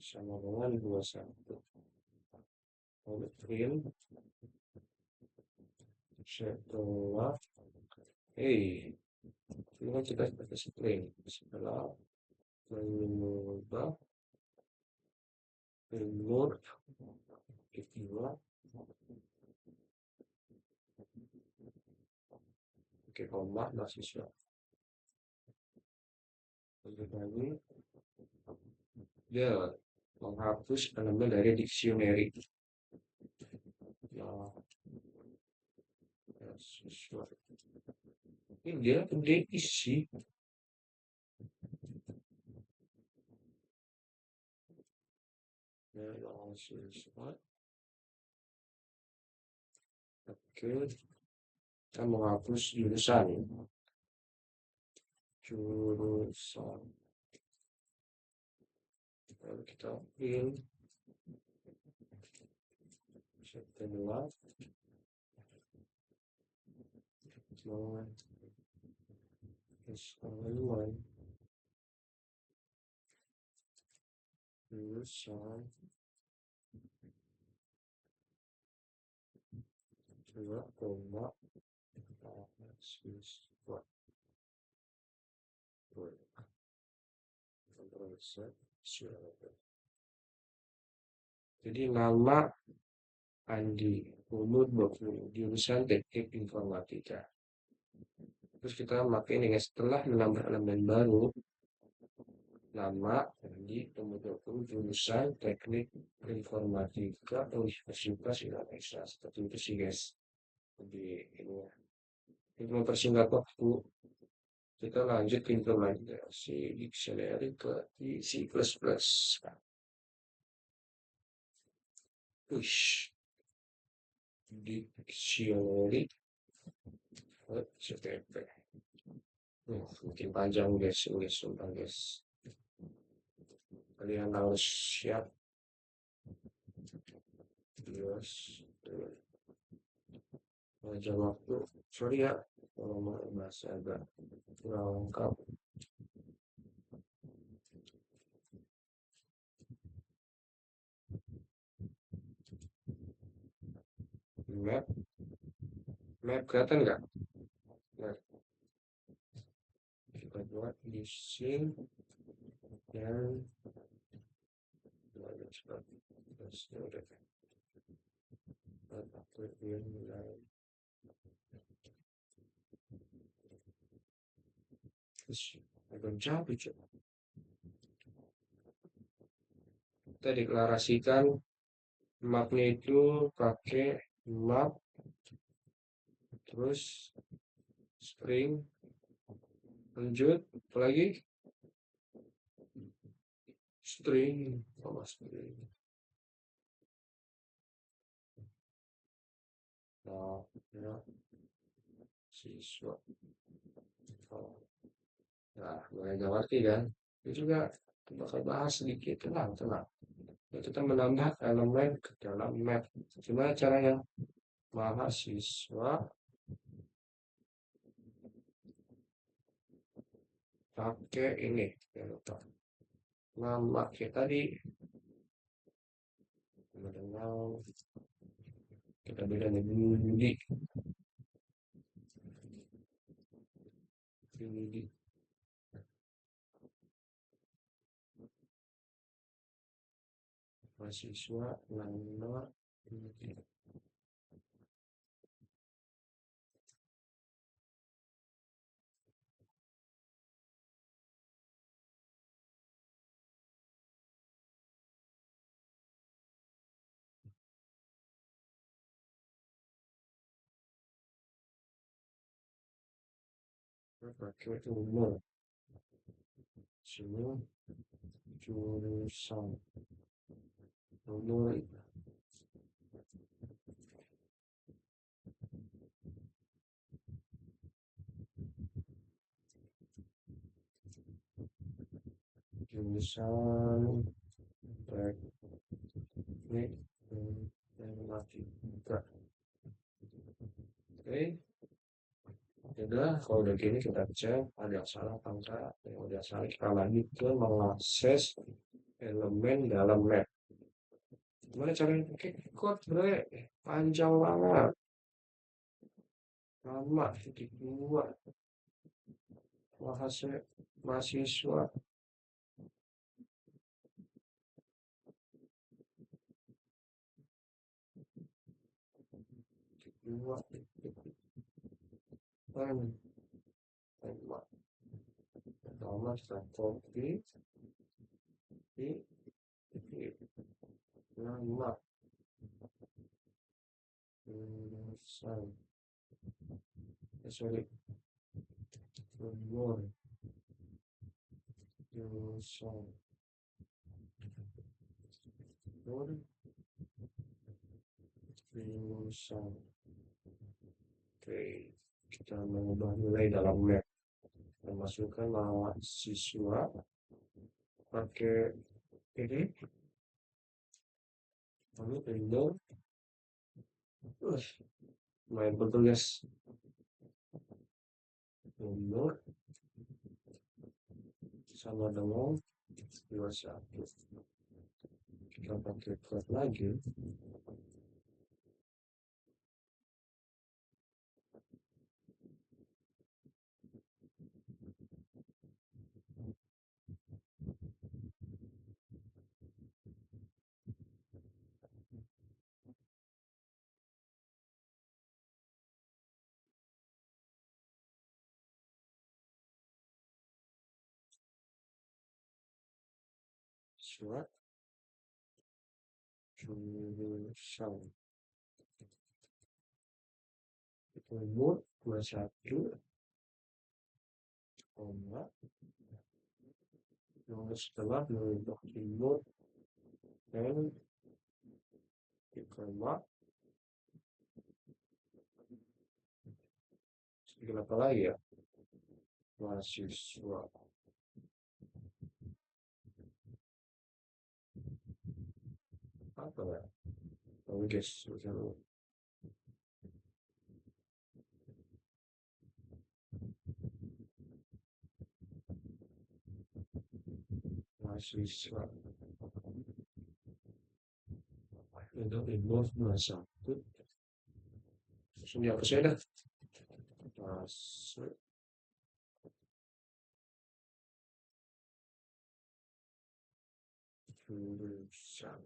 sama dengan 21 lalu print setelah ini kan kita pakai string setelah mengubah umur kedua oke koma mahasiswa lanjut lagi dia menghapus elemen dari dictionary nah mahasiswa ini dia update isi ya mahasiswa. Oke, kita menghapus jurusan. Jurusan. Lalu kita pilih setelah jurusan dua koma mahasiswa. Jadi nama Andi, umur 20, jurusan teknik informatika. Terus kita pakai ini guys, setelah menambah elemen baru, nama Andi, umur 20, jurusan teknik informatika Universitas Indonesia. Seperti itu sih guys. Jadi ini ya. Untuk mempersingkat waktu, kita lanjut ke implementasi dictionary ke C++. Push dictionary ke CTP. Mungkin panjang guys, ini sumpah guys. Kalian harus siap. Yes. Panjang waktu. Sorry ya, kalau masih agak kurang lengkap. Map kelihatan nggak? Map. Kita buat using dan agak jauh coba. Kita deklarasikan mapnya itu pakai map terus string lanjut apalagi string string. Nah, ya, siswa. Nah, mulai gak ngerti kan? Itu juga bakal bahas sedikit, tenang. Kita menambah elemen ke dalam map. Gimana caranya? Mahasiswa pakai ini. Nama kita tadi kita beda nih mahasiswa nama pakai umur sini jurusan umur jurusan teknik informatika. Oke, udah kalau udah gini kita cek ada yang salah apa enggak. Yang udah salah kita lanjut ke mengakses elemen dalam map. Gimana caranya pakai code bre? Panjang banget. Lama titik dua mahasiswa dua pertama kita copy di nama jurusan sorry umur jurusan Jurusan. Oke, kita mengubah nilai dalam map. Memasukkan nama siswa pakai ini, lalu window, main betul guys, window sama dengan 21. Kita pakai code lagi, siswa jurusan umur 21, koma, lalu setelah mengubah umur dan koma, sedikit apa lagi ya, mahasiswa, apa ya, lalu guys, mahasiswa, itu umur 21, langsung dihapus ya dah, masuk jurusan.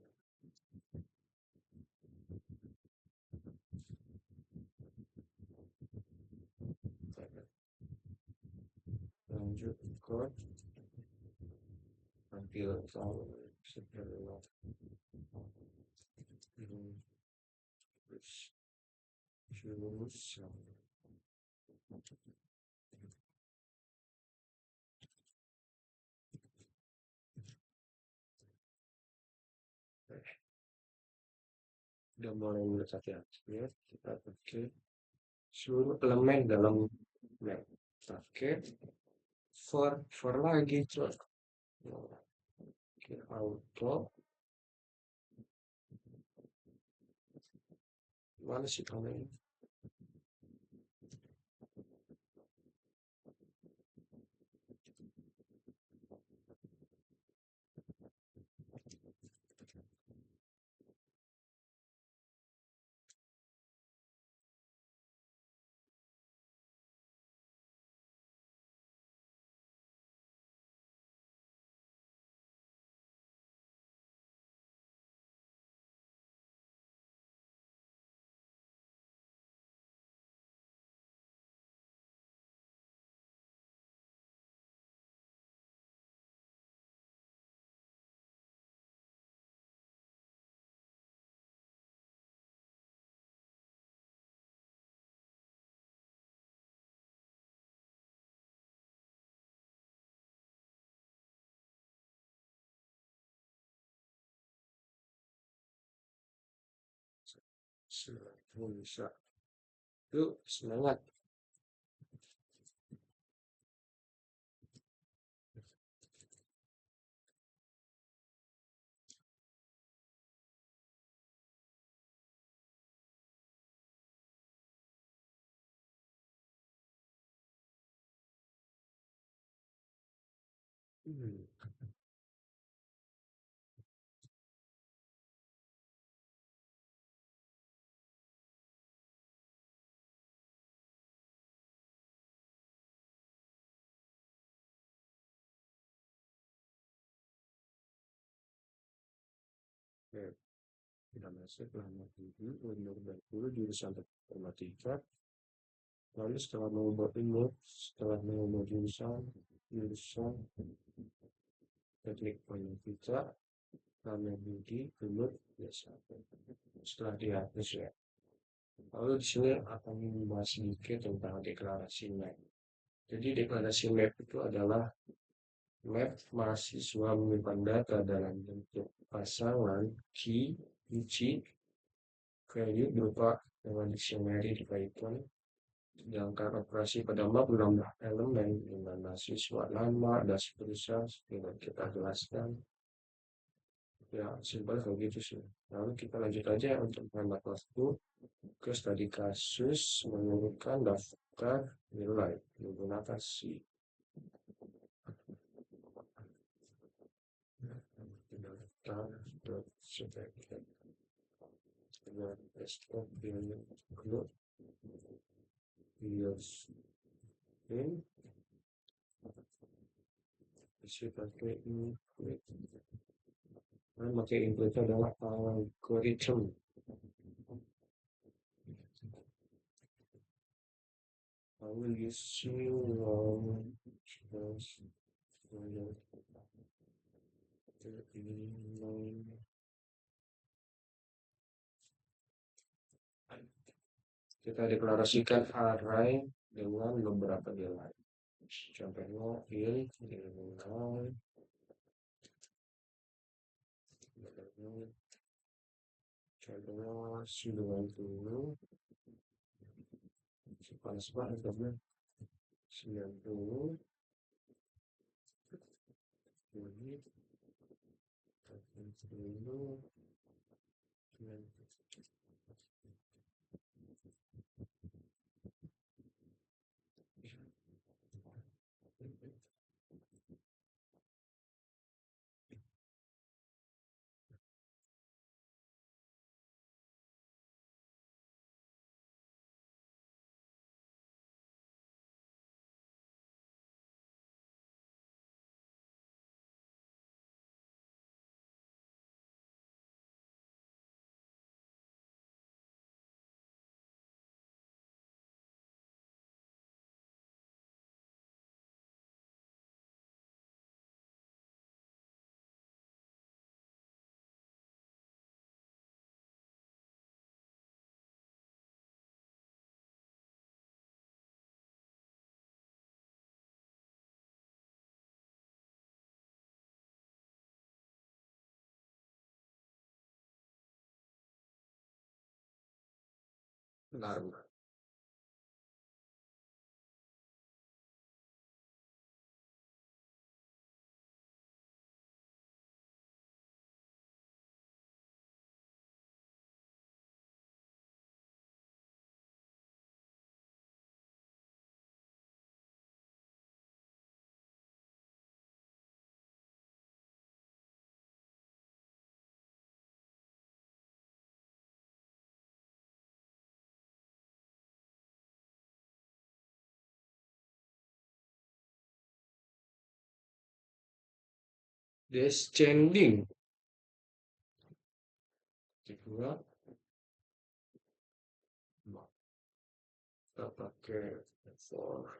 Lanjut ke tampil tahun setelah jurusan. Udah mulai melekat ya, kita pakai seluruh elemen dalam map, pakai for lagi coba, oke, auto, mana sih kamu ini? Bisa. Yuk, semangat. Oke, kita masuk ke halaman 7, umur 20, jurusan informatika. Lalu setelah mengubah umur, setelah mengubah jurusan teknik informatika, kami bagi umur biasa. Setelah dihapus ya. Lalu di sini akan membahas sedikit tentang deklarasi map. Jadi deklarasi map itu adalah Lab mahasiswa menyimpan data dalam bentuk pasangan key, kunci, value berupa dengan dictionary di Python. Sedangkan operasi pada map menambah elemen dengan mahasiswa lama dan seterusnya dengan kita jelaskan. Ya, simpel kayak gitu sih. Lalu kita lanjut aja untuk menghemat waktu ke studi kasus menurunkan daftar nilai menggunakan si daftar sebagai dengan desktop yang perlu in bisa pakai include. Nah, pakai include adalah algoritma. I will use you just kita deklarasikan array dengan beberapa nilai. Contohnya il nilai contohnya 90 panas banget karena 90 ini 90 benar. Descending kedua kita pakai for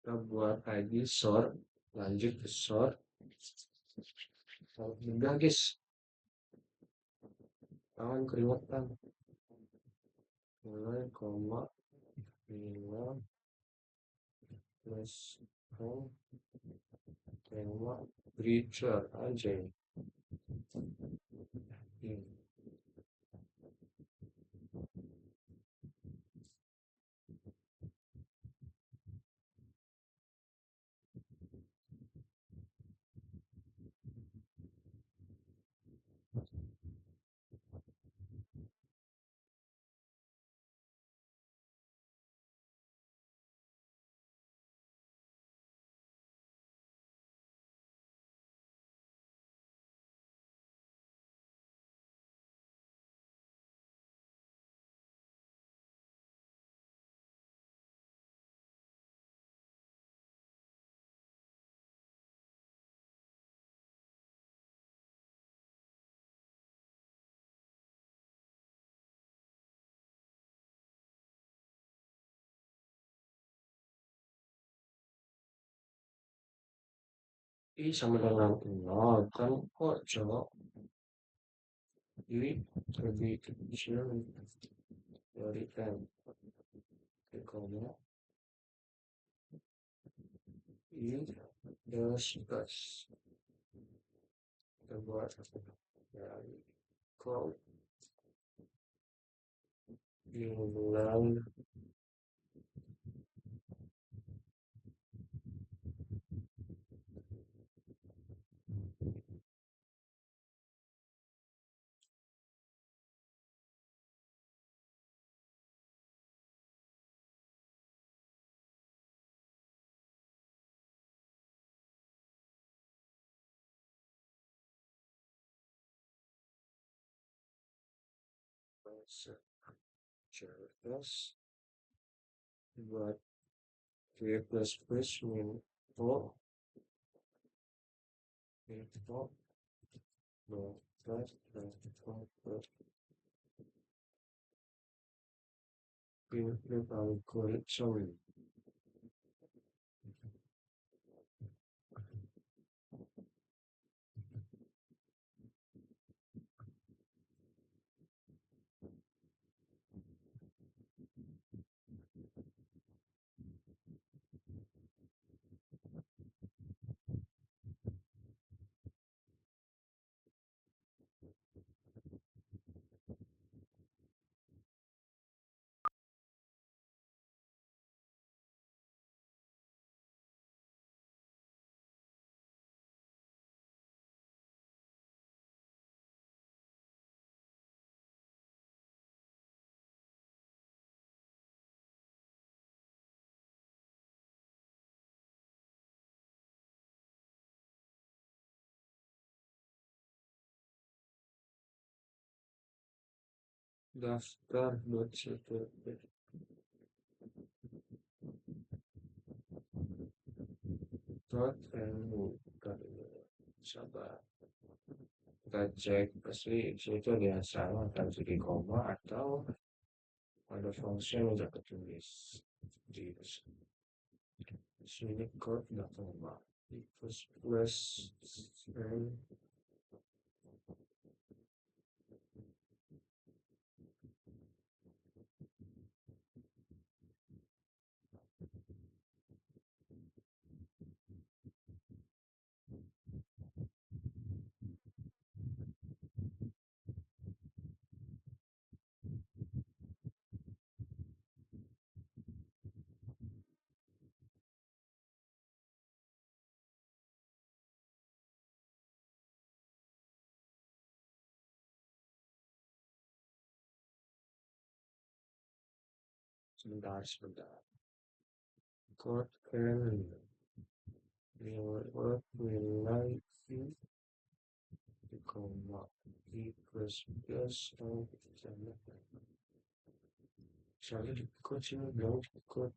kita buat ID sort lanjut ke sort mudah guys tangan keringetan nilai koma nilai plus Oh, tema preacher aja. Hmm. Ih, sama dengan nol kan kok cowok ini lebih kecil dari n. Koma i plus kita buat dari kok bilang plus buat v plus min o itu plus plus primitive algorithm daftar .cpp .mu sabar kita cek asli itu ada yang salah kan jadi koma atau ada fungsi yang udah ketulis di sini code nggak koma plus plus sebentar code can reward nilai i di koma i plus plus sama soalnya di code sini bilang di code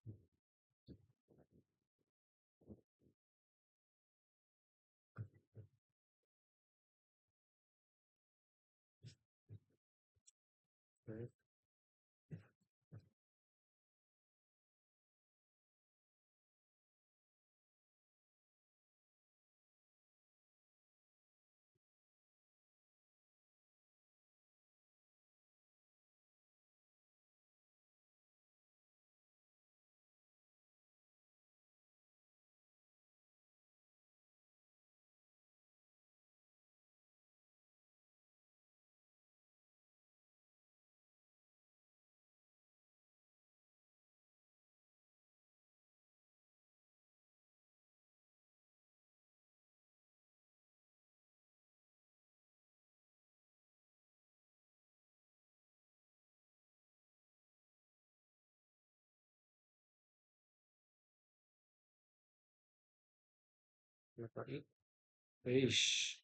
Apa itu? Eish,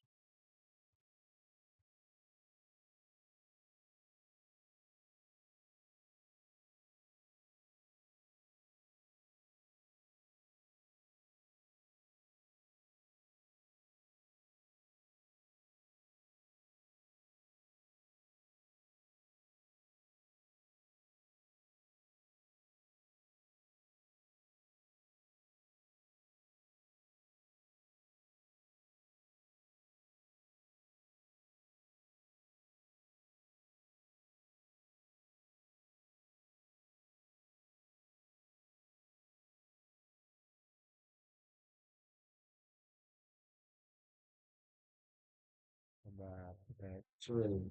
racun,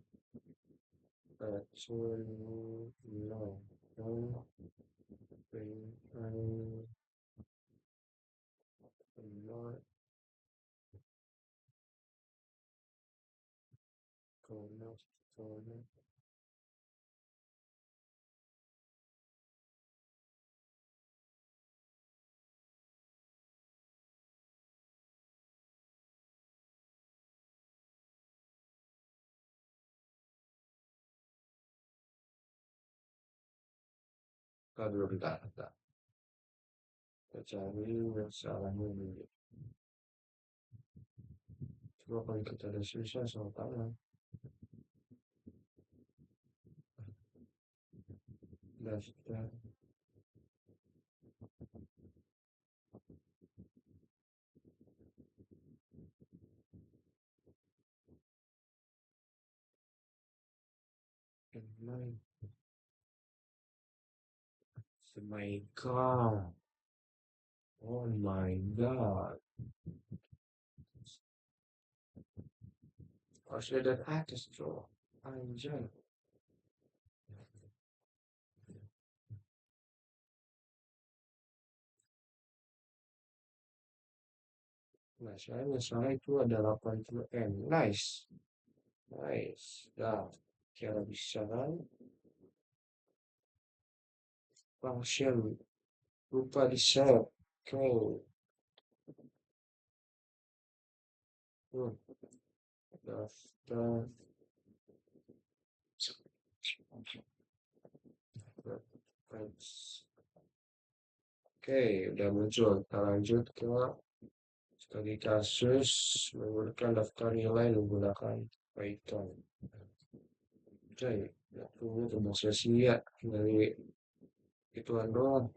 racun, no, no, no, no, kono, kono, kalau bentar, bentar. Kita cari yang salahnya dulu. Coba kalau kita ada susah sama tangan, daftar, online, oh my god, oh my god, harus ada atas tuh, anjay. Nah, saya itu ada 80 M. Nice, nice. Dah, kira bisa kan? Function, lupa di set. Oke, hmm, daftar. Oke, udah muncul. Kita lanjut ke studi kasus menggunakan daftar nilai menggunakan Python. Oke, ya, tunggu tembak sesi ya dari ituan doang.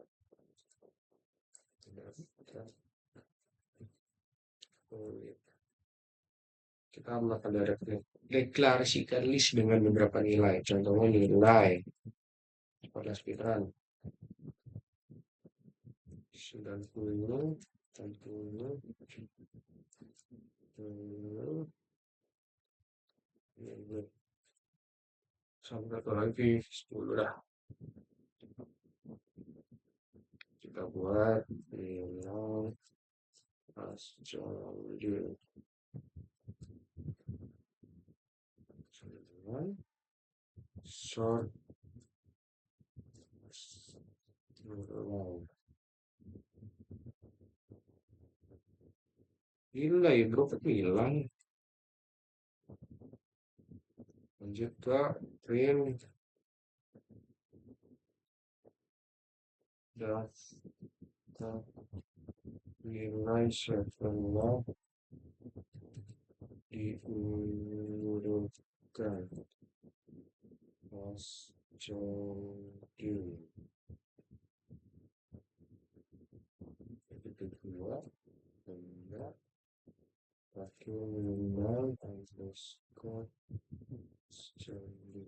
Kita melakukan deklarasikan list dengan beberapa nilai. Contohnya nilai pada sekitaran 90, 40, 70, sampai satu lagi 10 dah. Kita buat nilai pasca short gila ya bro hilang lanjut ke print data nilai setelah diurutkan pasca itu kedua benda pakai minimal underscore secondary.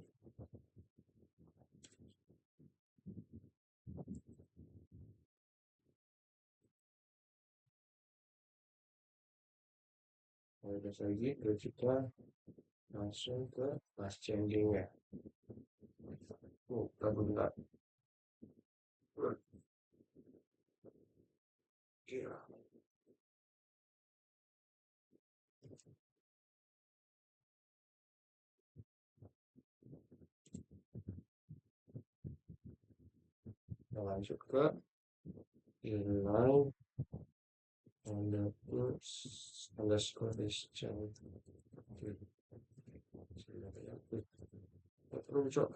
Kalau udah lagi kita langsung ke pas changing ya. Oh, bentar. Gila. Kita lanjut ke nilai underscore descending. Terus cok,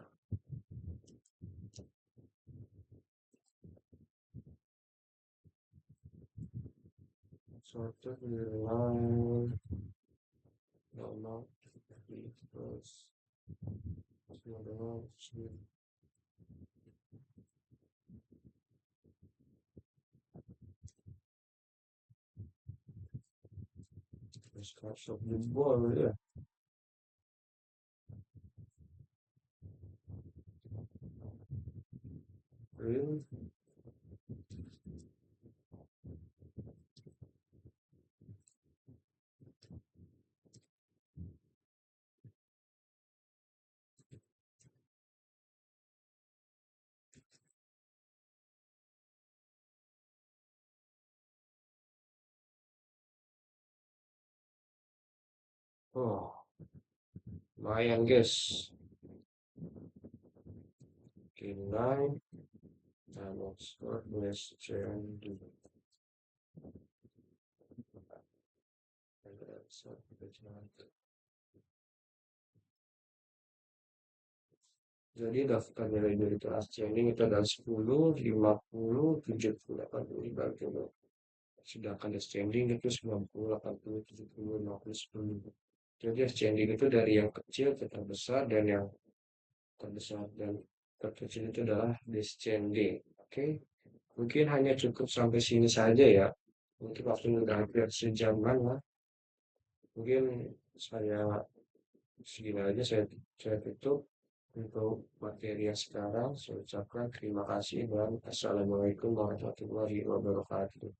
suatu nilai normal terus normal terus masuk jebol ya. Real. Oh, lumayan guys. Nilai underscore descending. Jadi daftar nilai dari kelas training itu ada 10, 50, 70, 80, bagi sedangkan ascending itu 90, 80, 70, 50, 10. Jadi ascending itu dari yang kecil ke terbesar dan yang terbesar dan terkecil itu adalah descending. Oke, mungkin hanya cukup sampai sini saja ya. Mungkin waktu udah hampir sejaman lah. Mungkin saya segini aja saya tutup untuk materi yang sekarang. Saya ucapkan terima kasih dan assalamualaikum warahmatullahi wabarakatuh.